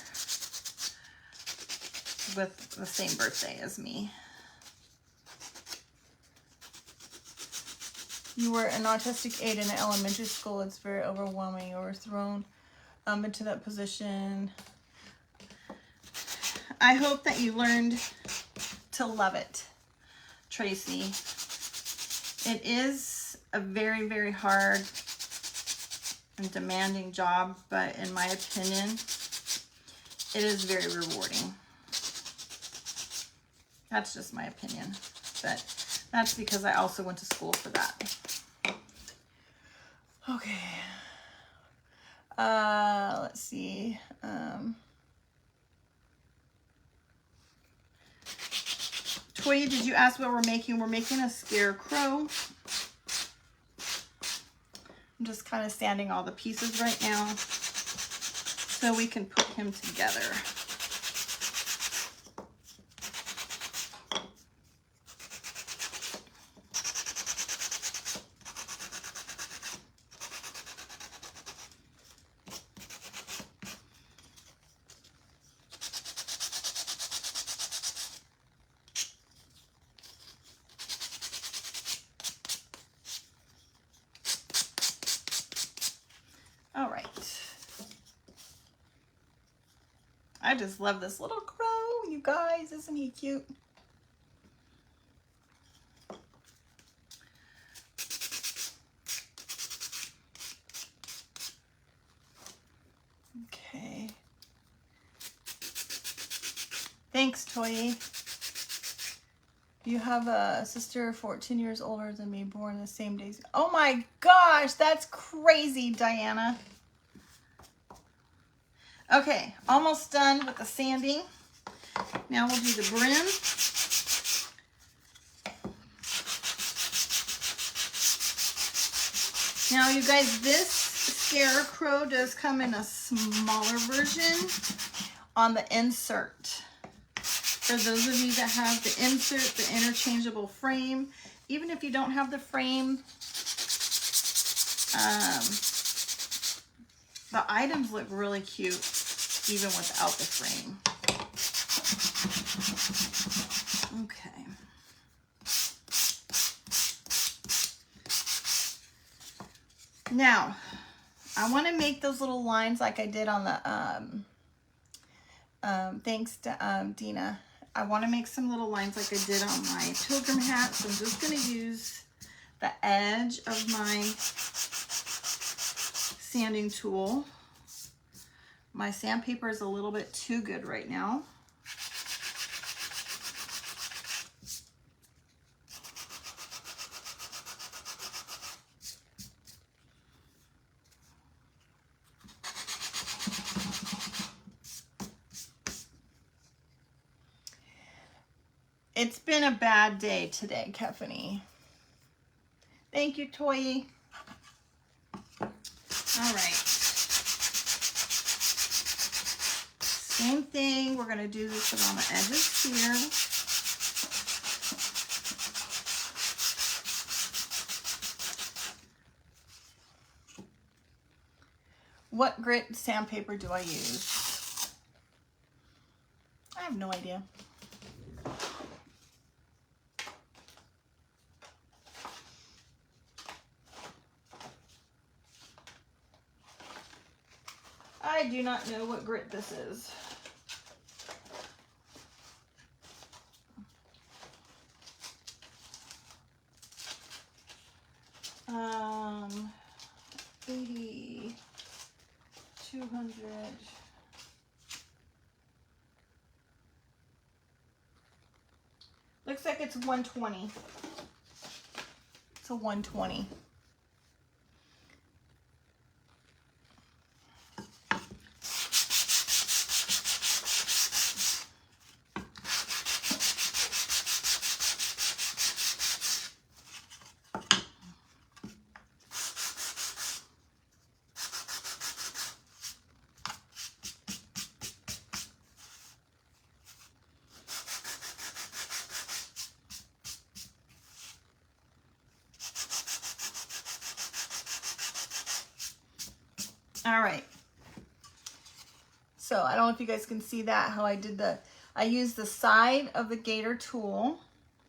with the same birthday as me. You were an autistic aide in elementary school. It's very overwhelming. You were thrown into that position. I hope that you learned to love it, Tracy. It is a very, very hard and demanding job, but in my opinion, it is very rewarding. That's just my opinion, but that's because I also went to school for that. Okay. Let's see. Toya, did you ask what we're making? We're making a scarecrow. I'm just kind of sanding all the pieces right now so we can put him together. All right. I just love this little crow, you guys. Isn't he cute? Okay. Thanks, Toy. You have a sister 14 years older than me, born the same days. Oh my gosh, that's crazy, Diana. Okay, almost done with the sanding. Now we'll do the brim. Now you guys, this scarecrow does come in a smaller version on the insert. For those of you that have the insert, the interchangeable frame, even if you don't have the frame, the items look really cute even without the frame. Okay. Now, I want to make those little lines like I did on the, thanks to Dina. I want to make some little lines like I did on my pilgrim hat. So I'm just going to use the edge of my sanding tool. My sandpaper is a little bit too good right now. It's been a bad day today, Kefany. Thank you, Toy. All right. Same thing. We're going to do this around the edges here. What grit sandpaper do I use? I have no idea. I do not know what grit this is. Um, 80, 200. Looks like it's 120. It's a 120. All right. So I don't know if you guys can see that, how I did I used the side of the gator tool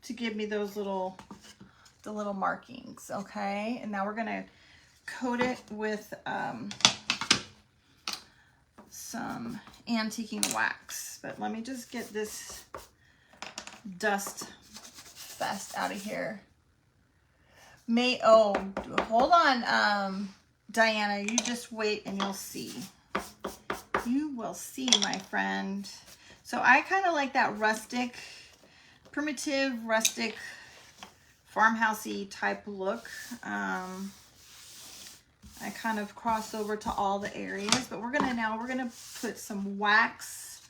to give me those the little markings, okay? And now we're gonna coat it with some antiquing wax. But let me just get this dust fest out of here. Hold on, Diana, you just wait and you'll see. You will see, my friend. So I kind of like that primitive rustic, farmhousey type look. I kind of cross over to all the areas, but we're gonna put some wax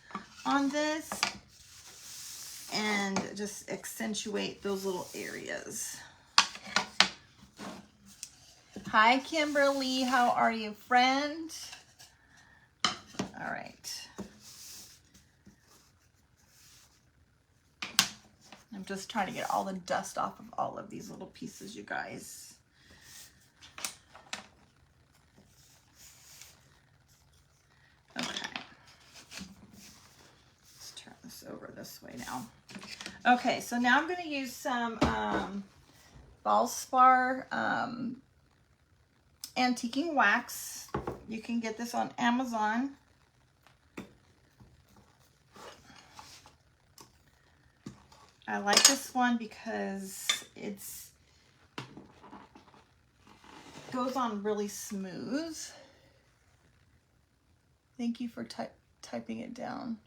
on this and just accentuate those little areas. Hi, Kimberly. How are you, friend? All right. I'm just trying to get all the dust off of all of these little pieces, you guys. Okay. Let's turn this over this way now. Okay, so now I'm going to use some Valspar antiquing wax. You can get this on Amazon. I like this one because it goes on really smooth. Thank you for typing it down.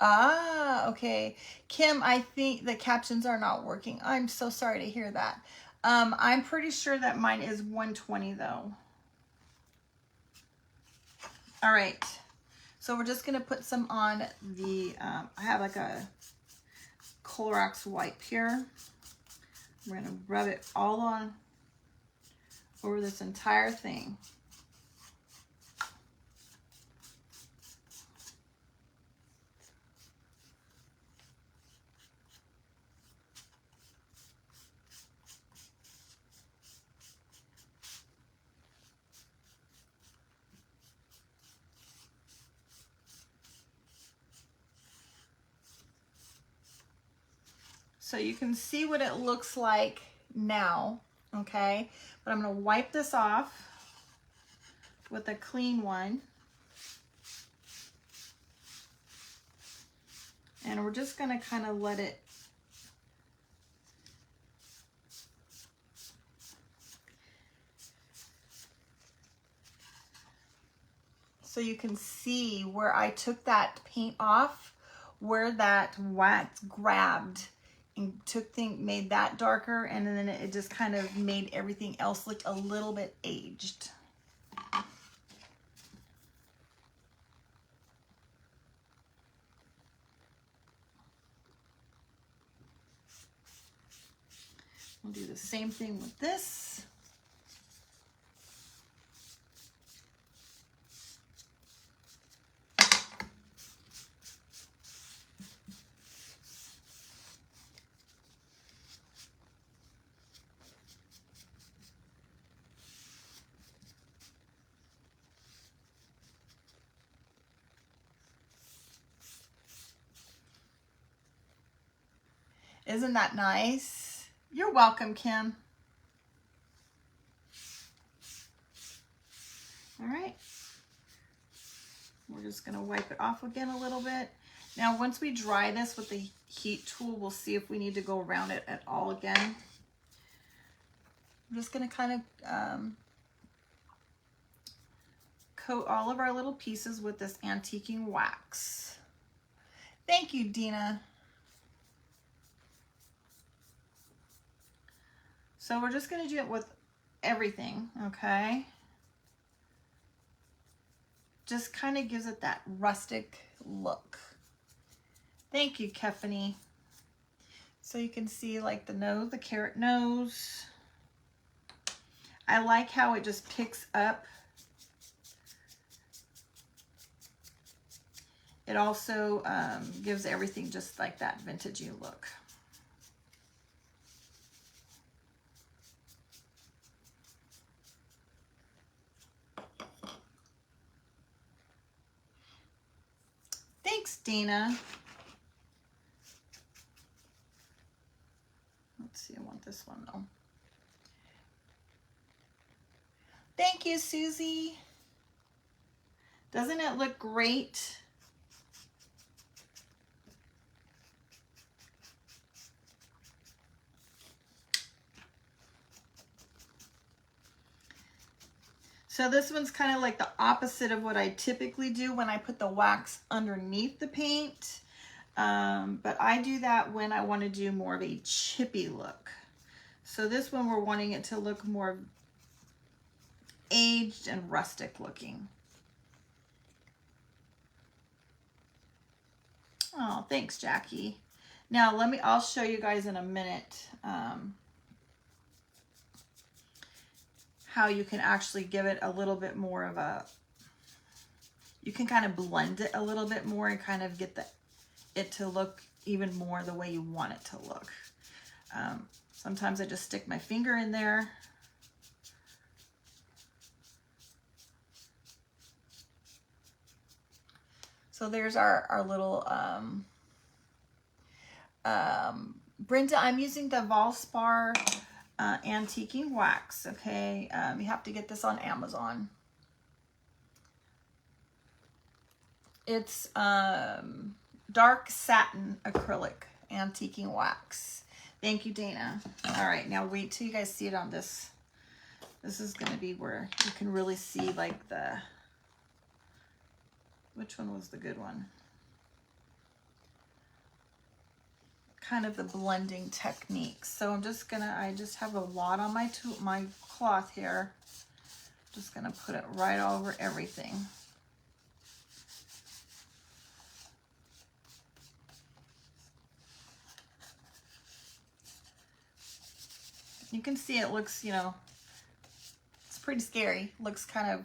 Ah, okay. Kim, I think the captions are not working. I'm so sorry to hear that. I'm pretty sure that mine is 120 though. All right. So we're just going to put some on the, I have like a Clorox wipe here. We're going to rub it all on over this entire thing. So you can see what it looks like now, okay? But I'm gonna wipe this off with a clean one. And we're just gonna kind of let it so you can see where I took that paint off, where that wax grabbed and made that darker, and then it just kind of made everything else look a little bit aged. We'll do the same thing with this. Isn't that nice? You're welcome, Kim. All right. We're just going to wipe it off again a little bit. Now, once we dry this with the heat tool, we'll see if we need to go around it at all again. I'm just going to kind of coat all of our little pieces with this antiquing wax. Thank you, Dina. So we're just going to do it with everything, okay? Just kind of gives it that rustic look. Thank you, Kefany. So you can see like the nose, the carrot nose. I like how it just picks up. It also gives everything just like that vintagey look. Dana. Let's see, I want this one though. Thank you, Susie. Doesn't it look great? So this one's kind of like the opposite of what I typically do when I put the wax underneath the paint. But I do that when I want to do more of a chippy look. So this one we're wanting it to look more aged and rustic looking. Oh, thanks, Jackie. Now I'll show you guys in a minute how you can actually give it a little bit more of a, you can kind of blend it a little bit more and kind of get it to look even more the way you want it to look. Sometimes I just stick my finger in there. So there's our little, Brenda, I'm using the Valspar antiquing wax, okay? You have to get this on Amazon. It's dark satin acrylic antiquing wax. Thank you, Dana. All right, now wait till you guys see it on this. This is gonna be where you can really see like which one was the good one? Kind of the blending technique. So I just have a lot on my cloth here. Just gonna put it right over everything. You can see it looks, it's pretty scary. Looks kind of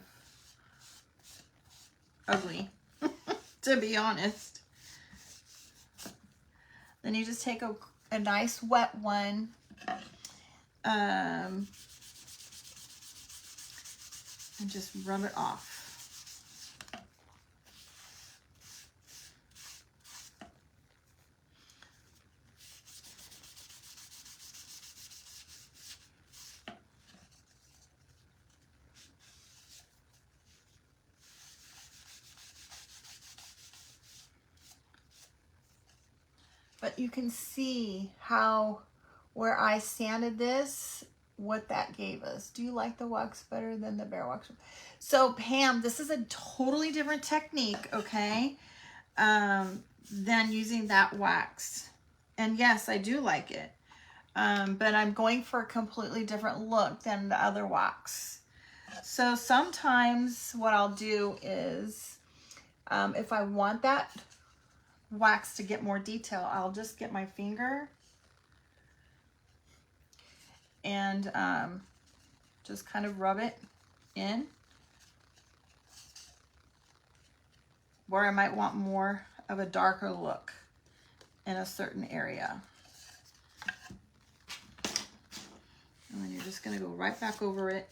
ugly, to be honest. Then you just take a nice wet one. And just rub it off. But you can see how, where I sanded this, what that gave us. Do you like the wax better than the bare wax? So Pam, this is a totally different technique, okay, than using that wax. And yes, I do like it. But I'm going for a completely different look than the other wax. So sometimes what I'll do is, if I want that wax to get more detail, I'll just get my finger and just kind of rub it in where I might want more of a darker look in a certain area. And then you're just going to go right back over it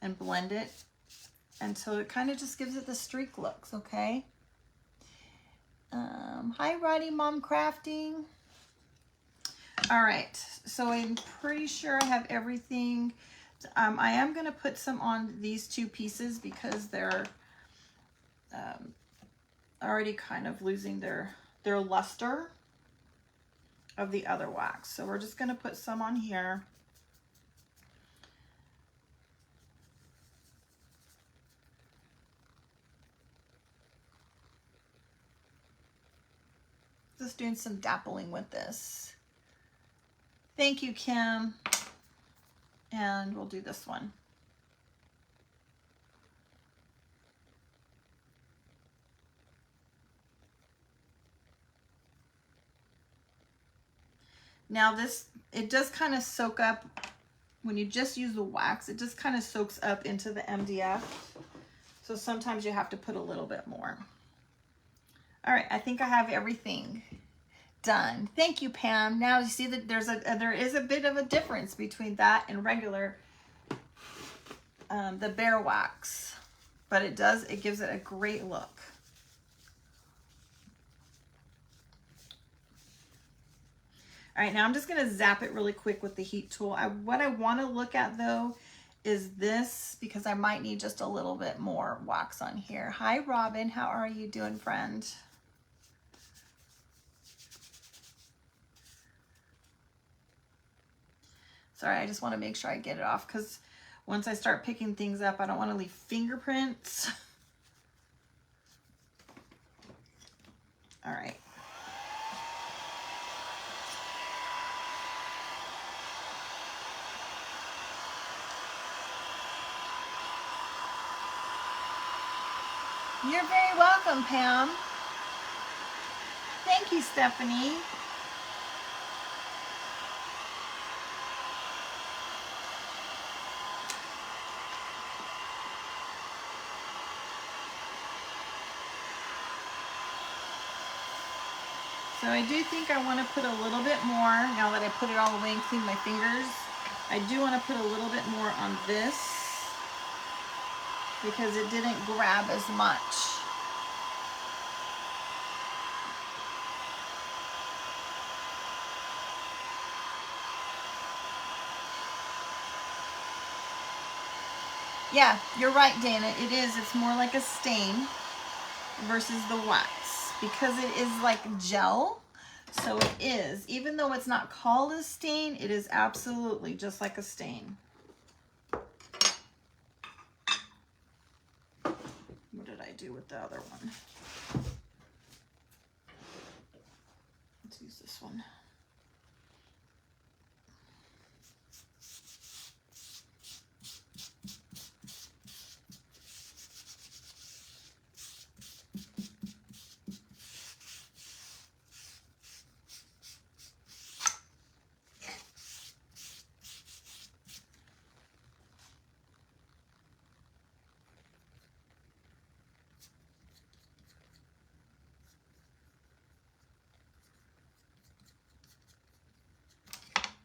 and blend it until it kind of just gives it the streak looks, okay? Hi, Roddy Mom Crafting. All right, so I'm pretty sure I have everything. I am going to put some on these two pieces because they're already kind of losing their luster of the other wax. So we're just going to put some on here. Just doing some dappling with this. Thank you, Kim. And we'll do this one. Now this, it does kind of soak up, when you just use the wax, it just kind of soaks up into the MDF. So sometimes you have to put a little bit more. All right, I think I have everything done. Thank you, Pam. Now you see that there is a bit of a difference between that and regular, the bare wax. but it gives it a great look. All right, now I'm just gonna zap it really quick with the heat tool. What I wanna look at though is this, because I might need just a little bit more wax on here. Hi Robin, how are you doing, friend? Sorry, I just wanna make sure I get it off, because once I start picking things up, I don't wanna leave fingerprints. All right. You're very welcome, Pam. Thank you, Stephanie. So I do think I want to put a little bit more, now that I put it all away and clean my fingers, I do want to put a little bit more on this because it didn't grab as much. Yeah, you're right, Dana. It is. It's more like a stain versus the wax because it is like gel. So it is. Even though it's not called a stain, it is absolutely just like a stain. What did I do with the other one? Let's use this one.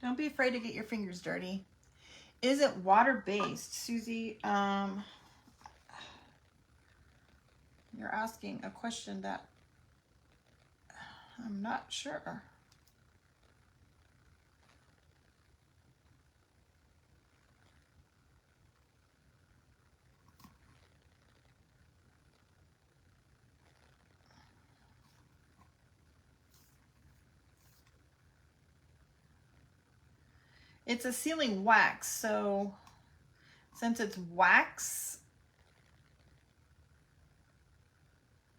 Don't be afraid to get your fingers dirty. Is it water-based, Susie? You're asking a question that I'm not sure. It's a sealing wax, so since it's wax,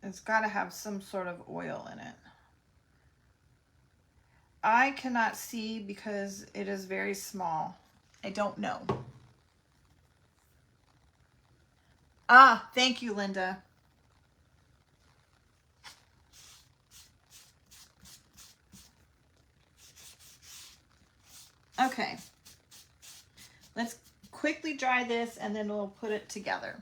it's got to have some sort of oil in it. I cannot see because it is very small. I don't know. Ah, thank you, Linda. Okay. Let's quickly dry this and then we'll put it together.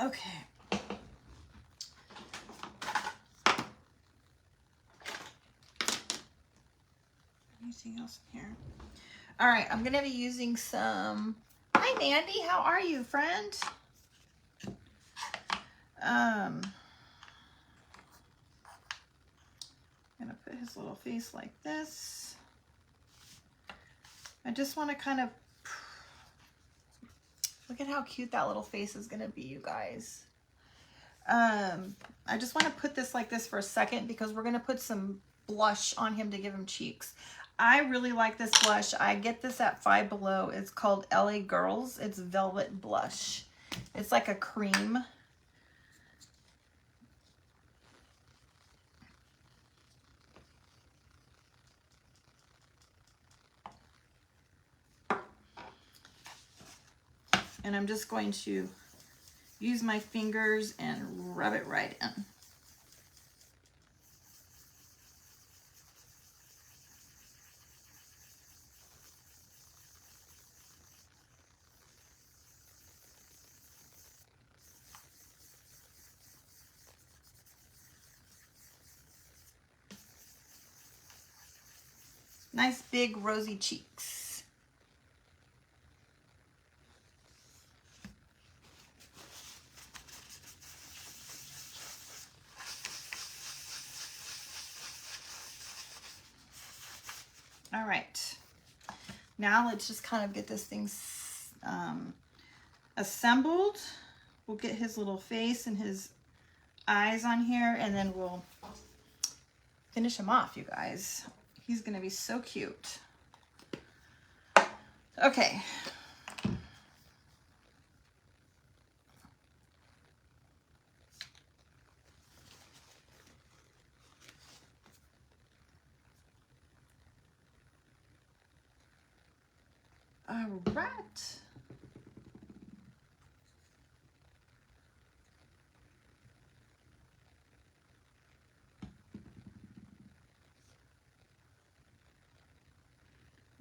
Okay. Anything else in here? All right, I'm gonna be using some. Hi, Mandy. How are you, friend? I'm gonna put his little face like this. I just want to kind of look at how cute that little face is gonna be, you guys. I just want to put this like this for a second because we're gonna put some blush on him to give him cheeks. I really like this blush. I get this at Five Below. It's called LA Girls. It's Velvet Blush. It's like a cream. And I'm just going to use my fingers and rub it right in. Nice big rosy cheeks. All right, now let's just kind of get this thing assembled. We'll get his little face and his eyes on here, and then we'll finish him off, you guys. He's gonna be so cute. Okay. All right.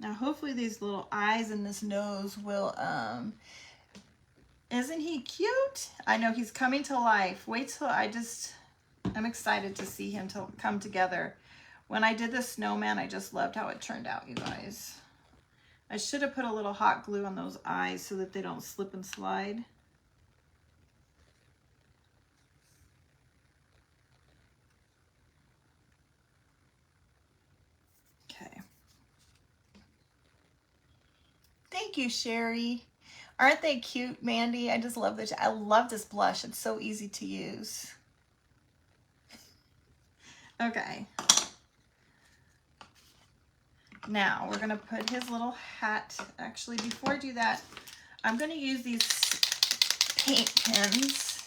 Now hopefully these little eyes and this nose will, isn't he cute? I know he's coming to life. Wait till I'm excited to see him to come together. When I did the snowman, I just loved how it turned out, you guys. I should have put a little hot glue on those eyes so that they don't slip and slide. Okay. Thank you, Sherry. Aren't they cute, Mandy? I just love this. I love this blush. It's so easy to use. Okay. Now we're gonna put his little hat. Actually, before I do that, I'm gonna use these paint pens.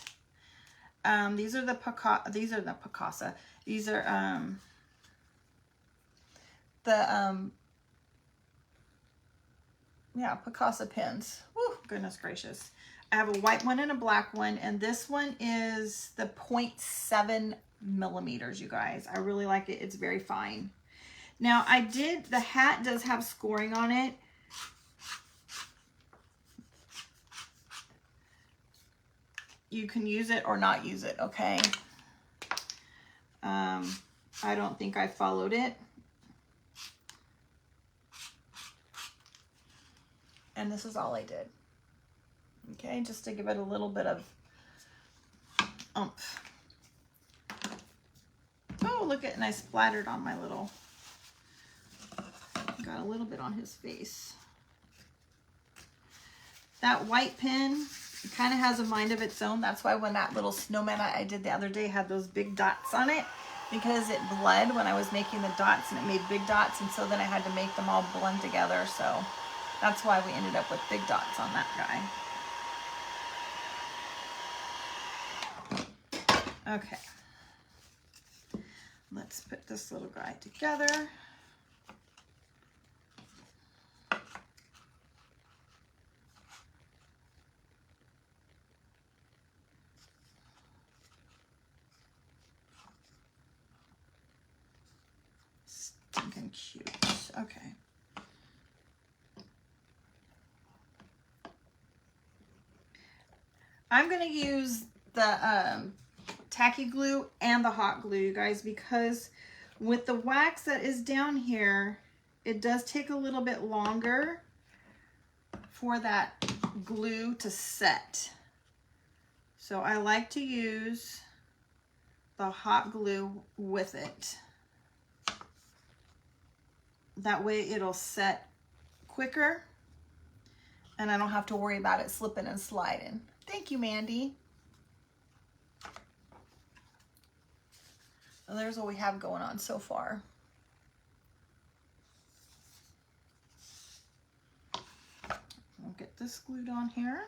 These are the Picasa. These are yeah, Picasa pens. Woo, goodness gracious. I have a white one and a black one, and this one is the 0.7 millimeters, you guys. I really like it. It's very fine. Now, the hat does have scoring on it. You can use it or not use it, okay? I don't think I followed it. And this is all I did. Okay, just to give it a little bit of oomph. Oh, look at, and I splattered on my little, got a little bit on his face. That white pen kind of has a mind of its own. That's why when that little snowman I did the other day had those big dots on it, because it bled when I was making the dots and it made big dots, and so then I had to make them all blend together. So that's why we ended up with big dots on that guy. Okay. Let's put this little guy together. Stinking cute. Okay. I'm going to use the tacky glue and the hot glue, you guys, because with the wax that is down here, it does take a little bit longer for that glue to set. So I like to use the hot glue with it. That way it'll set quicker and I don't have to worry about it slipping and sliding. Thank you, Mandy. And there's what we have going on so far. We'll get this glued on here.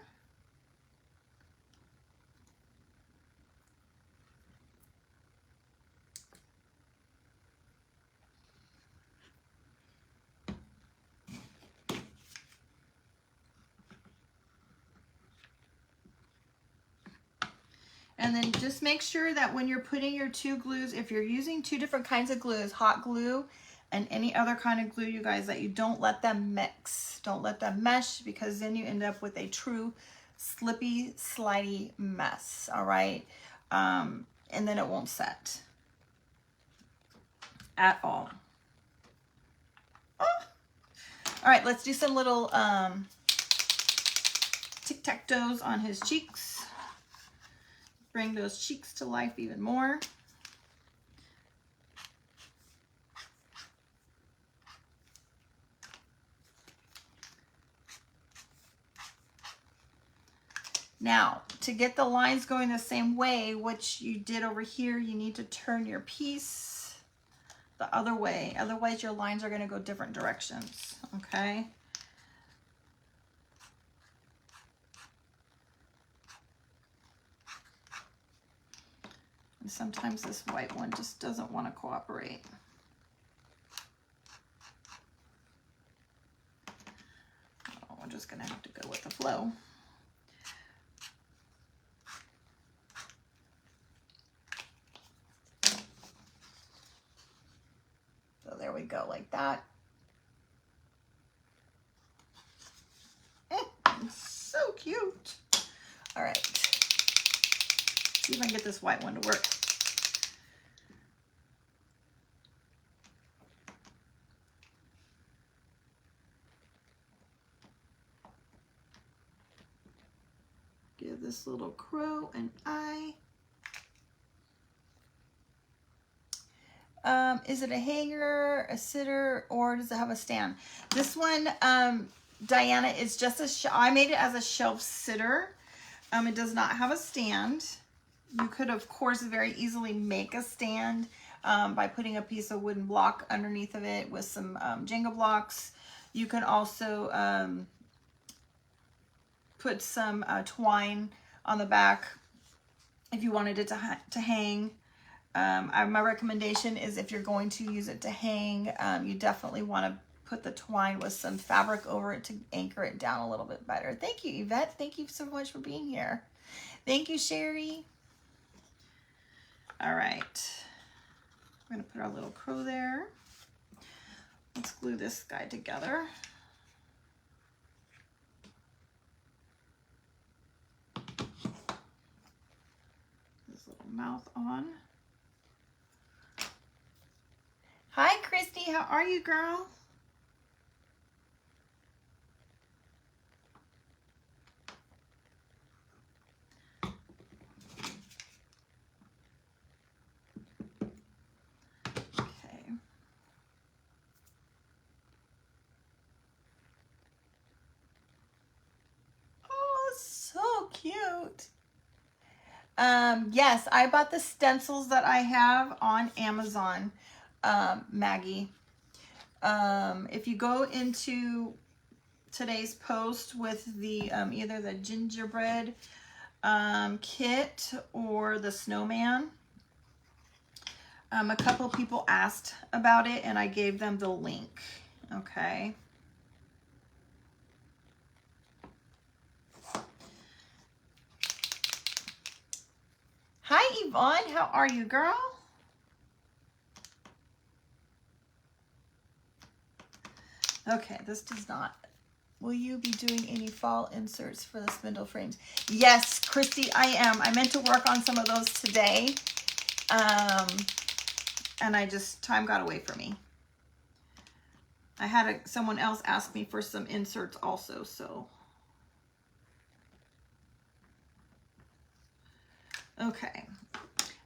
And then just make sure that when you're putting your two glues, if you're using two different kinds of glues, hot glue and any other kind of glue, you guys, that you don't let them mix. Don't let them mesh, because then you end up with a true slippy, slidey mess, all right? And then it won't set at all. Oh. All right, let's do some little tic-tac-toes on his cheeks. Bring those cheeks to life even more. Now, to get the lines going the same way, which you did over here, you need to turn your piece the other way. Otherwise, your lines are going to go different directions, okay? And sometimes this white one just doesn't want to cooperate. Oh, we're just going to have to go with the flow. So there we go, like that. So cute. All right. See if I can get this white one to work. Give this little crow an eye. Is it a hanger, a sitter, or does it have a stand? This one, Diana, is just I made it as a shelf sitter. It does not have a stand. You could, of course, very easily make a stand by putting a piece of wooden block underneath of it with some Jenga blocks. You can also put some twine on the back if you wanted it to hang. My recommendation is, if you're going to use it to hang, you definitely want to put the twine with some fabric over it to anchor it down a little bit better. Thank you, Yvette. Thank you so much for being here. Thank you, Sherry. All right. We're going to put our little crow there. Let's glue this guy together. This little mouth on. Hi, Christy. How are you, girl? Okay. Oh, so cute. Yes, I bought the stencils that I have on Amazon, Maggie. If you go into today's post with the either the gingerbread kit or the snowman, a couple people asked about it and I gave them the link. Okay. Hi, Yvonne. How are you, girl? Okay, this does not. Will you be doing any fall inserts for the spindle frames? Yes, Christy, I am. I meant to work on some of those today. And time got away from me. I had someone else ask me for some inserts also, so. Okay.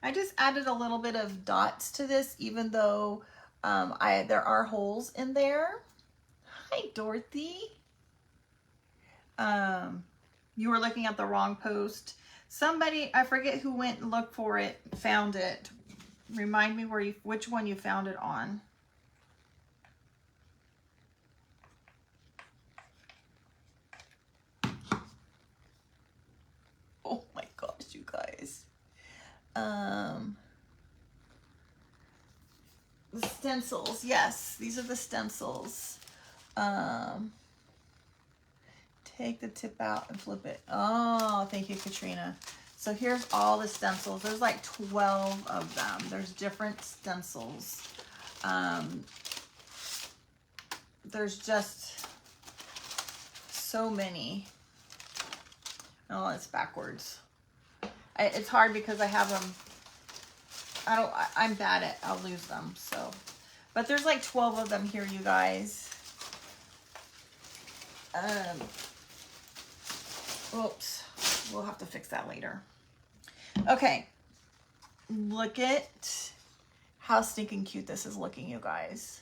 I just added a little bit of dots to this, even though there are holes in there. Hi, Dorothy. You were looking at the wrong post. Somebody, I forget who went and looked for it, found it. Remind me which one you found it on. Oh my gosh, you guys. The stencils, yes, these are the stencils. Take the tip out and flip it. Oh, thank you, Katrina. So here's all the stencils. There's like 12 of them. There's different stencils. There's just so many. Oh, it's backwards. It's hard because I have them. I'm bad at, I'll lose them. So, but there's like 12 of them here, you guys. Oops, we'll have to fix that later. Okay, look at how stinking cute this is looking, you guys.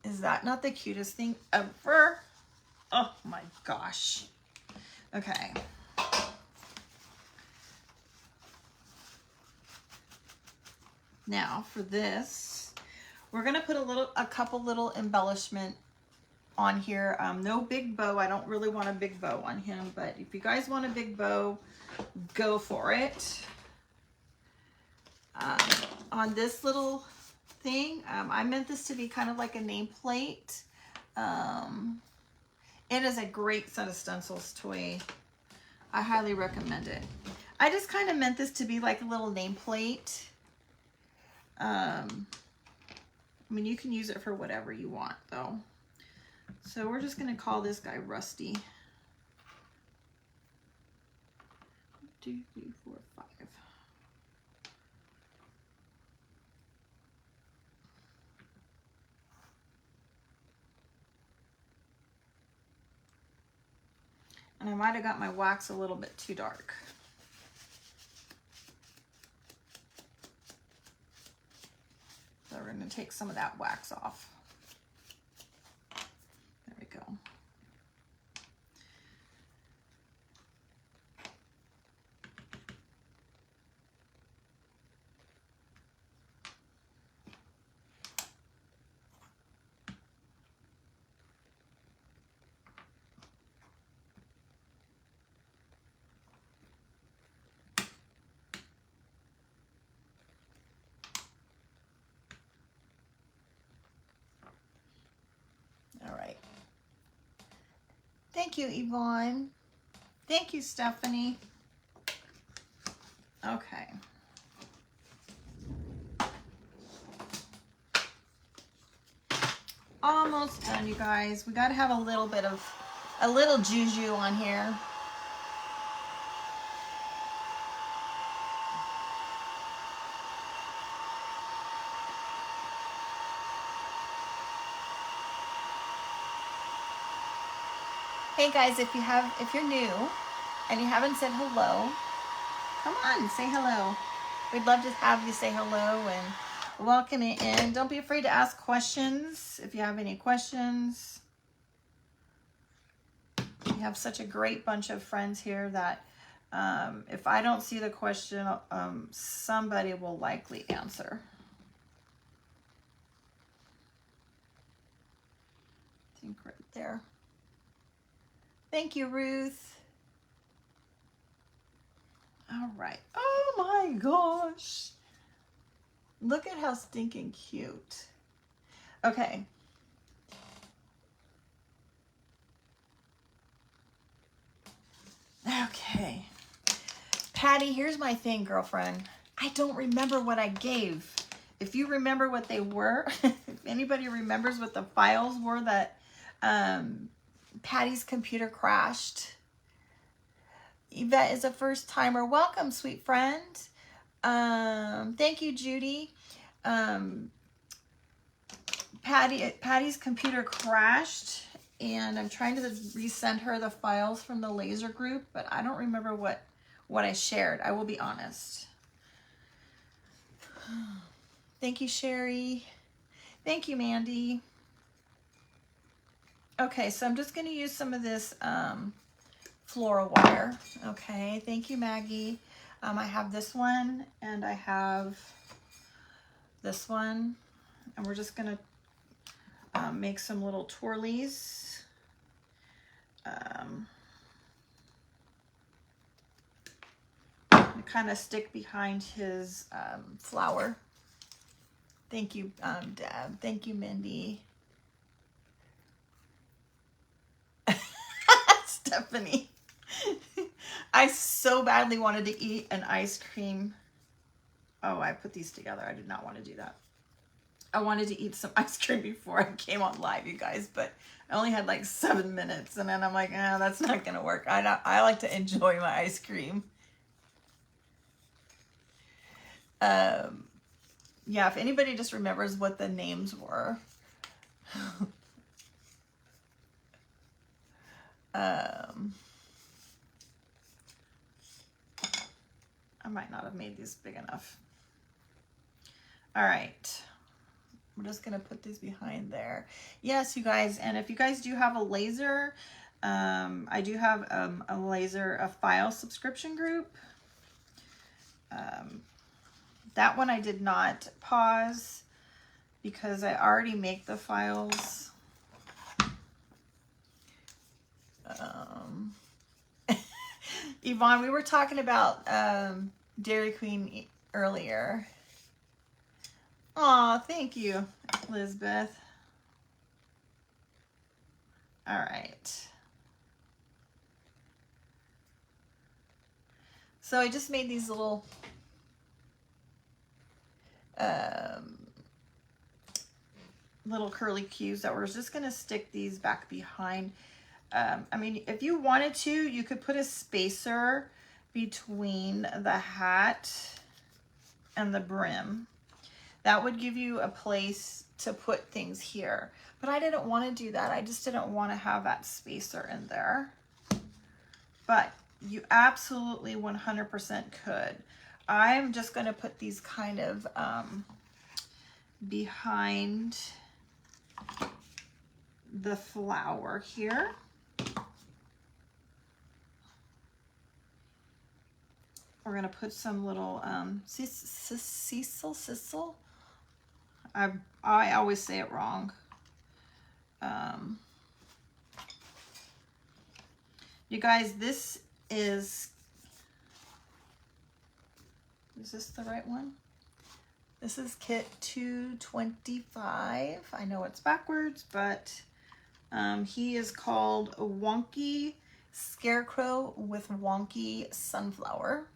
Is that not the cutest thing ever? Oh my gosh. Okay. Now for this, we're gonna put a couple little embellishment on here. No big bow. I don't really want a big bow on him, but if you guys want a big bow, go for it. On this little thing, I meant this to be kind of like a nameplate. It is a great set of stencils toy. I highly recommend it. I just kind of meant this to be like a little nameplate. I mean, you can use it for whatever you want though. So we're just going to call this guy Rusty. 2, 3, 4, 5. And I might have got my wax a little bit too dark. So we're going to take some of that wax off. There we go. All right. Thank you, Yvonne. Thank you, Stephanie. Okay. Almost done, you guys. We got to have a little juju on here. Hey guys, if you're new and you haven't said hello, come on, say hello. We'd love to have you say hello and welcome it in. Don't be afraid to ask questions if you have any questions. We have such a great bunch of friends here that if I don't see the question, somebody will likely answer. I think right there. Thank you, Ruth. All right. Oh my gosh. Look at how stinking cute. Okay. Okay. Patty, here's my thing, girlfriend. I don't remember what I gave. If you remember what they were, if anybody remembers what the files were that Patty's computer crashed. Yvette is a first timer. Welcome, sweet friend. Thank you, Judy. Patty's computer crashed, and I'm trying to resend her the files from the laser group, but I don't remember what I shared. I will be honest. Thank you, Sherry. Thank you, Mandy. Okay, so I'm just going to use some of this floral wire. Okay, thank you, Maggie. I have this one, and I have this one, and we're just going to make some little twirlies. Kind of stick behind his flower. Thank you, Deb. Thank you, Mindy. Stephanie. I so badly wanted to eat an ice cream. Oh, I put these together. I did not want to do that. I wanted to eat some ice cream before I came on live, you guys, but I only had like 7 minutes, and then I'm like, that's not gonna work. I like to enjoy my ice cream. Yeah, if anybody just remembers what the names were. I might not have made these big enough. All right. We're just going to put these behind there. Yes, you guys, and if you guys do have a laser, I do have a file subscription group. That one I did not pause because I already make the files. Yvonne, we were talking about Dairy Queen earlier. Aw, thank you, Elizabeth. All right. So I just made these little little curly cues that we're just going to stick these back behind. I mean, if you wanted to, you could put a spacer between the hat and the brim. That would give you a place to put things here. But I didn't want to do that. I just didn't want to have that spacer in there. But you absolutely 100% could. I'm just going to put these kind of behind the flower here. We're going to put some little sisal. I always say it wrong. You guys, this is this the right one? This is kit 225. I know it's backwards, but he is called Wonky Scarecrow with Wonky Sunflower.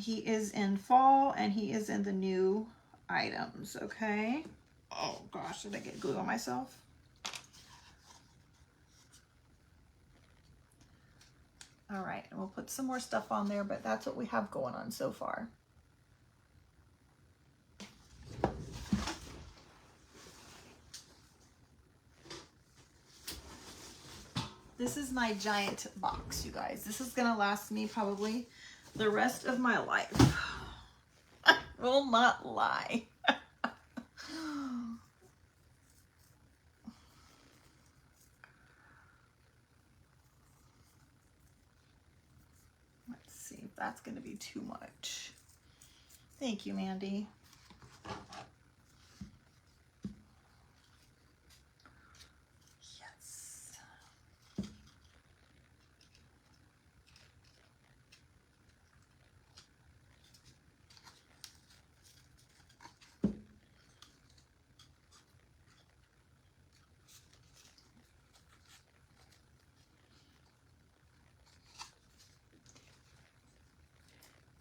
He is in fall and he is in the new items, okay? Oh gosh, did I get glue on myself? All right, and we'll put some more stuff on there, but that's what we have going on so far. This is my giant box, you guys. This is gonna last me probably the rest of my life. I will not lie. Let's see if that's gonna be too much. Thank you, Mandy. Yes.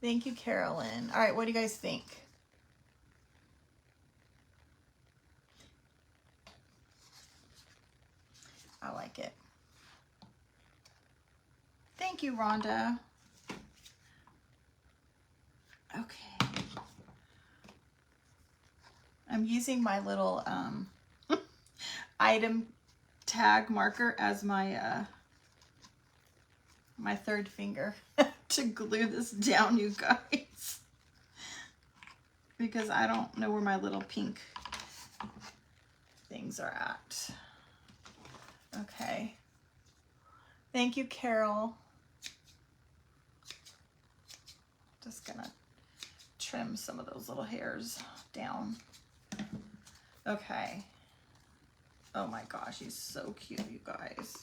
Thank you, Carolyn. All right, what do you guys think? I like it. Thank you, Rhonda. Okay. I'm using my little item tag marker as my my third finger to glue this down, you guys. Because I don't know where my little pink things are at. Okay. Thank you, Carol. Just gonna trim some of those little hairs down. Okay. Oh my gosh, he's so cute, you guys.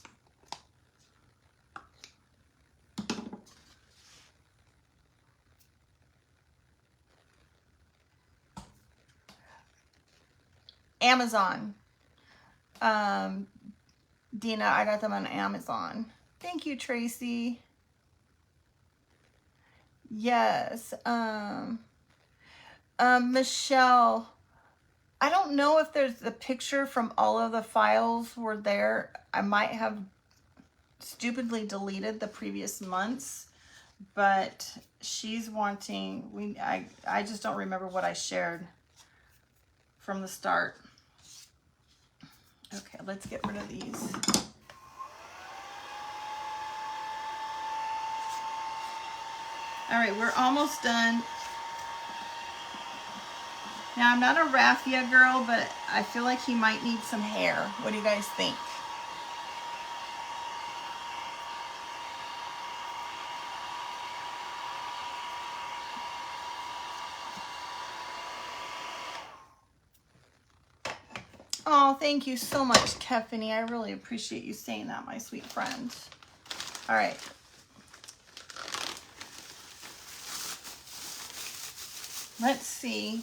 Amazon. Dina, I got them on Amazon. Thank you, Tracy. Yes. Michelle, I don't know if there's the picture from all of the files were there. I might have stupidly deleted the previous months, but she's wanting, I just don't remember what I shared from the start. Okay, let's get rid of these. All right, we're almost done. Now, I'm not a raffia girl, but I feel like he might need some hair. What do you guys think? Oh, thank you so much, Kefany. I really appreciate you saying that, my sweet friend. All right. Let's see.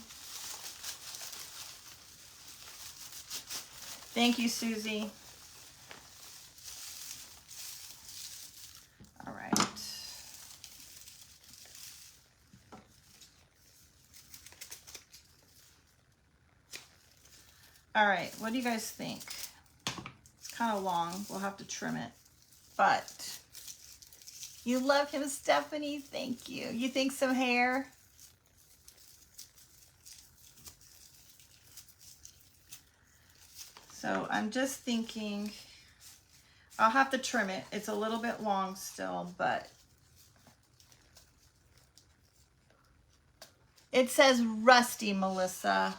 Thank you, Susie. All right. All right, what do you guys think? It's kind of long. We'll have to trim it. But you love him, Stephanie. Thank you. You think some hair? So I'm just thinking, I'll have to trim it. It's a little bit long still, but it says Rusty, Melissa.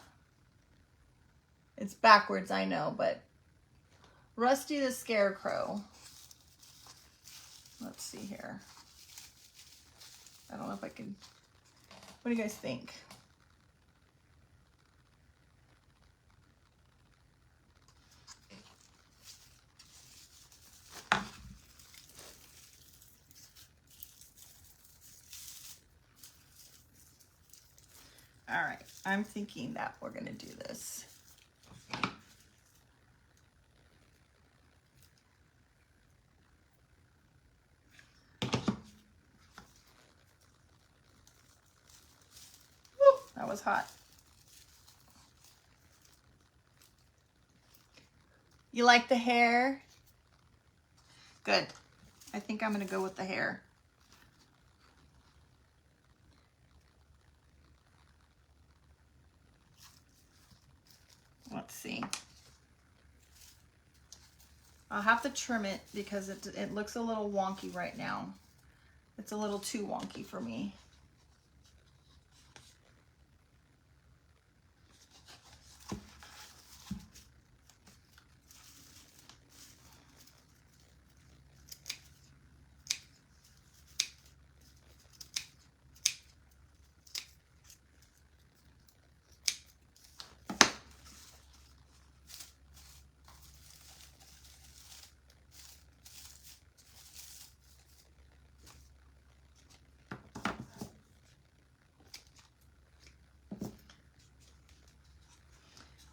It's backwards, I know, but Rusty the Scarecrow. Let's see here. I don't know if I can. What do you guys think? All right, I'm thinking that we're gonna do this. Woo, that was hot. You like the hair? Good. I think I'm gonna go with the hair. Let's see. I'll have to trim it because it looks a little wonky right now. It's a little too wonky for me.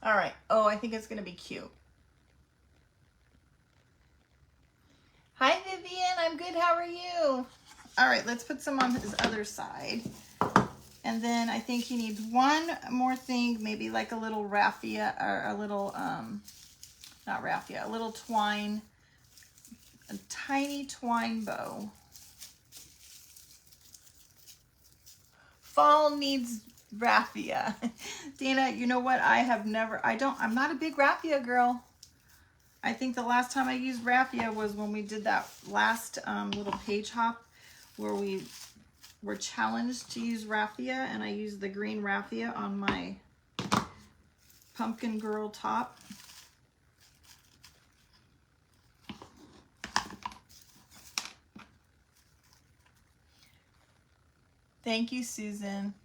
All right. Oh, I think it's going to be cute. Hi, Vivian. I'm good. How are you? All right. Let's put some on his other side. And then I think he needs one more thing, maybe like a little raffia or a little, not raffia, a little twine, a tiny twine bow. Fall needs raffia. Dana, you know what? I'm not a big raffia girl. I think the last time I used raffia was when we did that last little page hop where we were challenged to use raffia, and I used the green raffia on my pumpkin girl top. Thank you, Susan.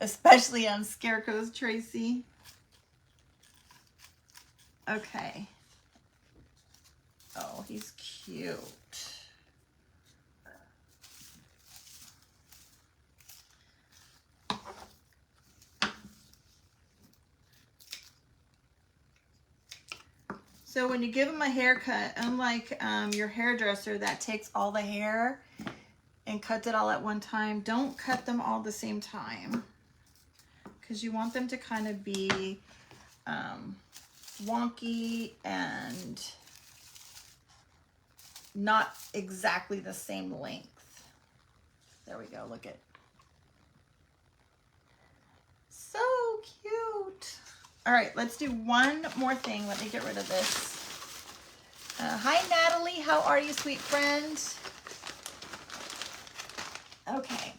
Especially on Scarecrows, Tracy. Okay. Oh, he's cute. So when you give him a haircut, unlike your hairdresser that takes all the hair, and cut it all at one time. Don't cut them all the same time because you want them to kind of be wonky and not exactly the same length. There we go, look at. So cute. All right, let's do one more thing. Let me get rid of this. Hi, Natalie. How are you, sweet friend? Okay.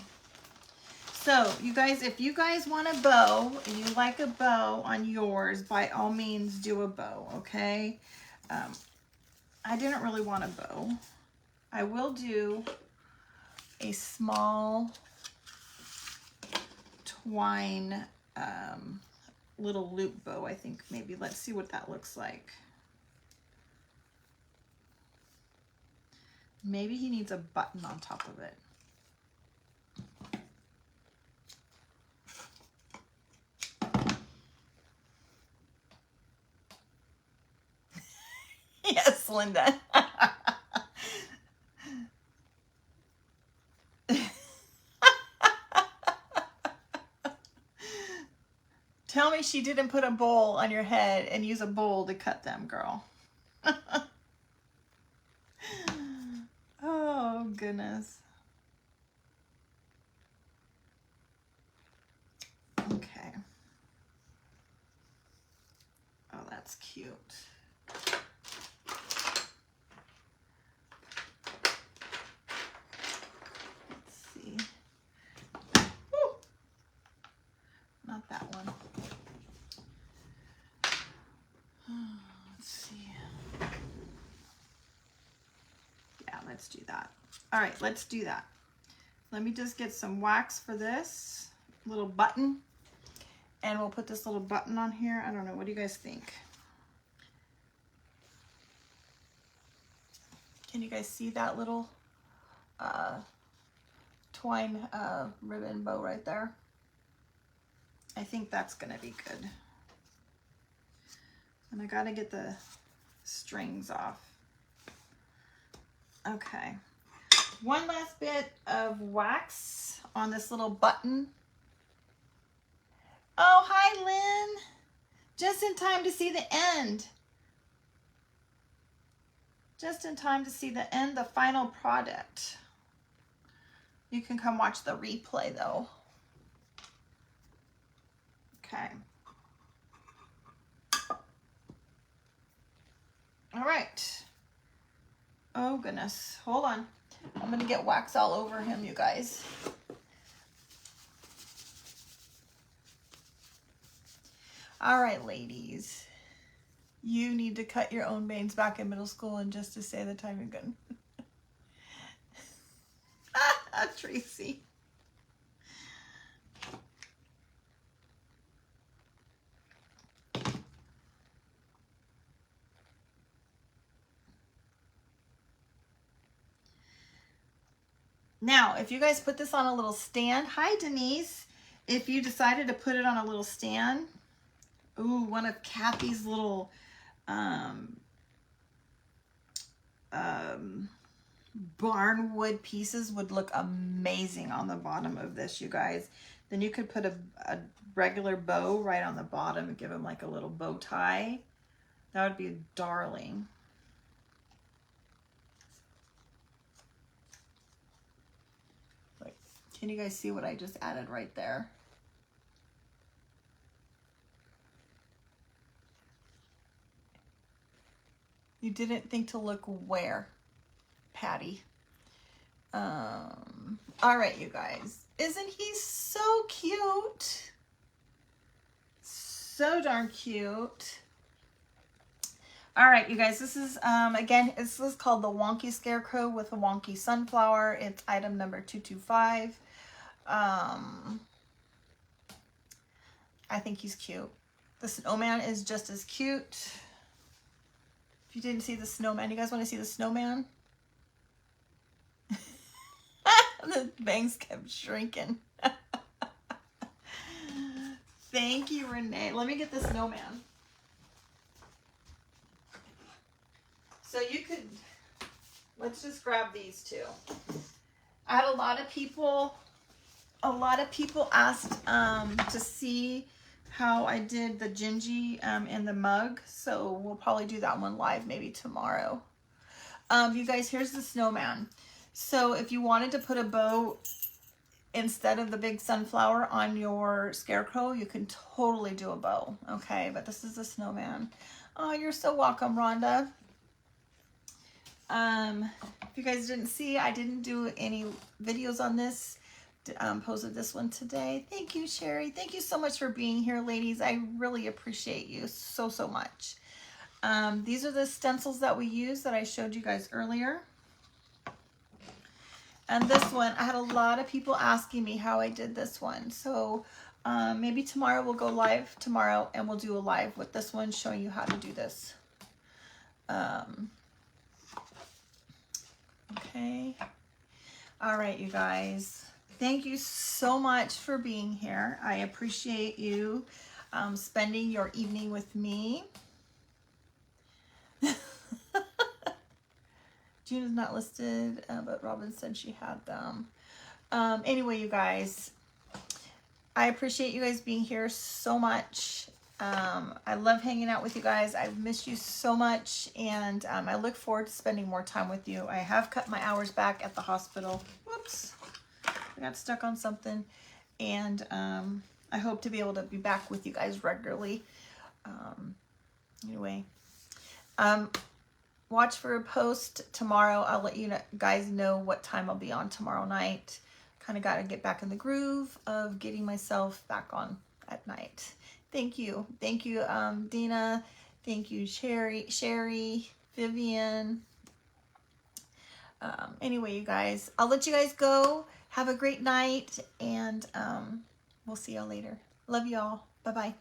So, you guys, if you guys want a bow and you like a bow on yours, by all means, do a bow, okay? I didn't really want a bow. I will do a small twine little loop bow, I think, maybe. Let's see what that looks like. Maybe he needs a button on top of it. Yes, Linda. Tell me she didn't put a bowl on your head and use a bowl to cut them, girl. Oh, goodness. Okay. Oh, that's cute. Let's see. Woo! Not that one. Let's see. Yeah, let's do that. All right, let's do that. Let me just get some wax for this little button. And we'll put this little button on here. I don't know. What do you guys think? Can you guys see that little twine ribbon bow right there? I think that's going to be good. And I got to get the strings off. Okay. One last bit of wax on this little button. Oh, hi, Lynn. Just in time to see the end. Just in time to see the end, the final product. You can come watch the replay, though. Okay. All right. Oh, goodness. Hold on. I'm going to get wax all over him, you guys. All right, ladies. You need to cut your own bangs back in middle school and just to say the time you're good. Tracy. Now, if you guys put this on a little stand, hi Denise, if you decided to put it on a little stand, ooh, one of Kathy's little barnwood pieces would look amazing on the bottom of this, you guys. Then you could put a regular bow right on the bottom and give him like a little bow tie. That would be darling. Like, can you guys see what I just added right there? You didn't think to look where, Patty? All right, you guys. Isn't he so cute? So darn cute. All right, you guys, this is, again, this is called the Wonky Scarecrow with a Wonky Sunflower. It's item number 225. I think he's cute. The snowman is just as cute. If you didn't see the snowman, you guys want to see the snowman? The bangs kept shrinking. Thank you, Renee. Let me get the snowman. So you could, let's just grab these two. I had a lot of people asked to see how I did the gingy in the mug, so we'll probably do that one live maybe tomorrow. You guys, here's the snowman. So if you wanted to put a bow instead of the big sunflower on your scarecrow, you can totally do a bow, okay? But this is the snowman. Oh, you're so welcome, Rhonda. If you guys didn't see, I didn't do any videos on this. Posted this one today. Thank you, Sherry. Thank you so much for being here, ladies. I really appreciate you so much. These are the stencils that we use that I showed you guys earlier. And this one, I had a lot of people asking me how I did this one. So maybe tomorrow we'll go live tomorrow and we'll do a live with this one showing you how to do this. Okay. All right, you guys. Thank you so much for being here. I appreciate you spending your evening with me. June is not listed, but Robin said she had them. Anyway, you guys, I appreciate you guys being here so much. I love hanging out with you guys. I've missed you so much, and I look forward to spending more time with you. I have cut my hours back at the hospital. Whoops. I got stuck on something, and I hope to be able to be back with you guys regularly. Anyway, watch for a post tomorrow. I'll let you guys know what time I'll be on tomorrow night. Kind of got to get back in the groove of getting myself back on at night. Thank you, Dina. Thank you, Sherry, Vivian. Anyway, you guys, I'll let you guys go. Have a great night, and we'll see y'all later. Love y'all. Bye-bye.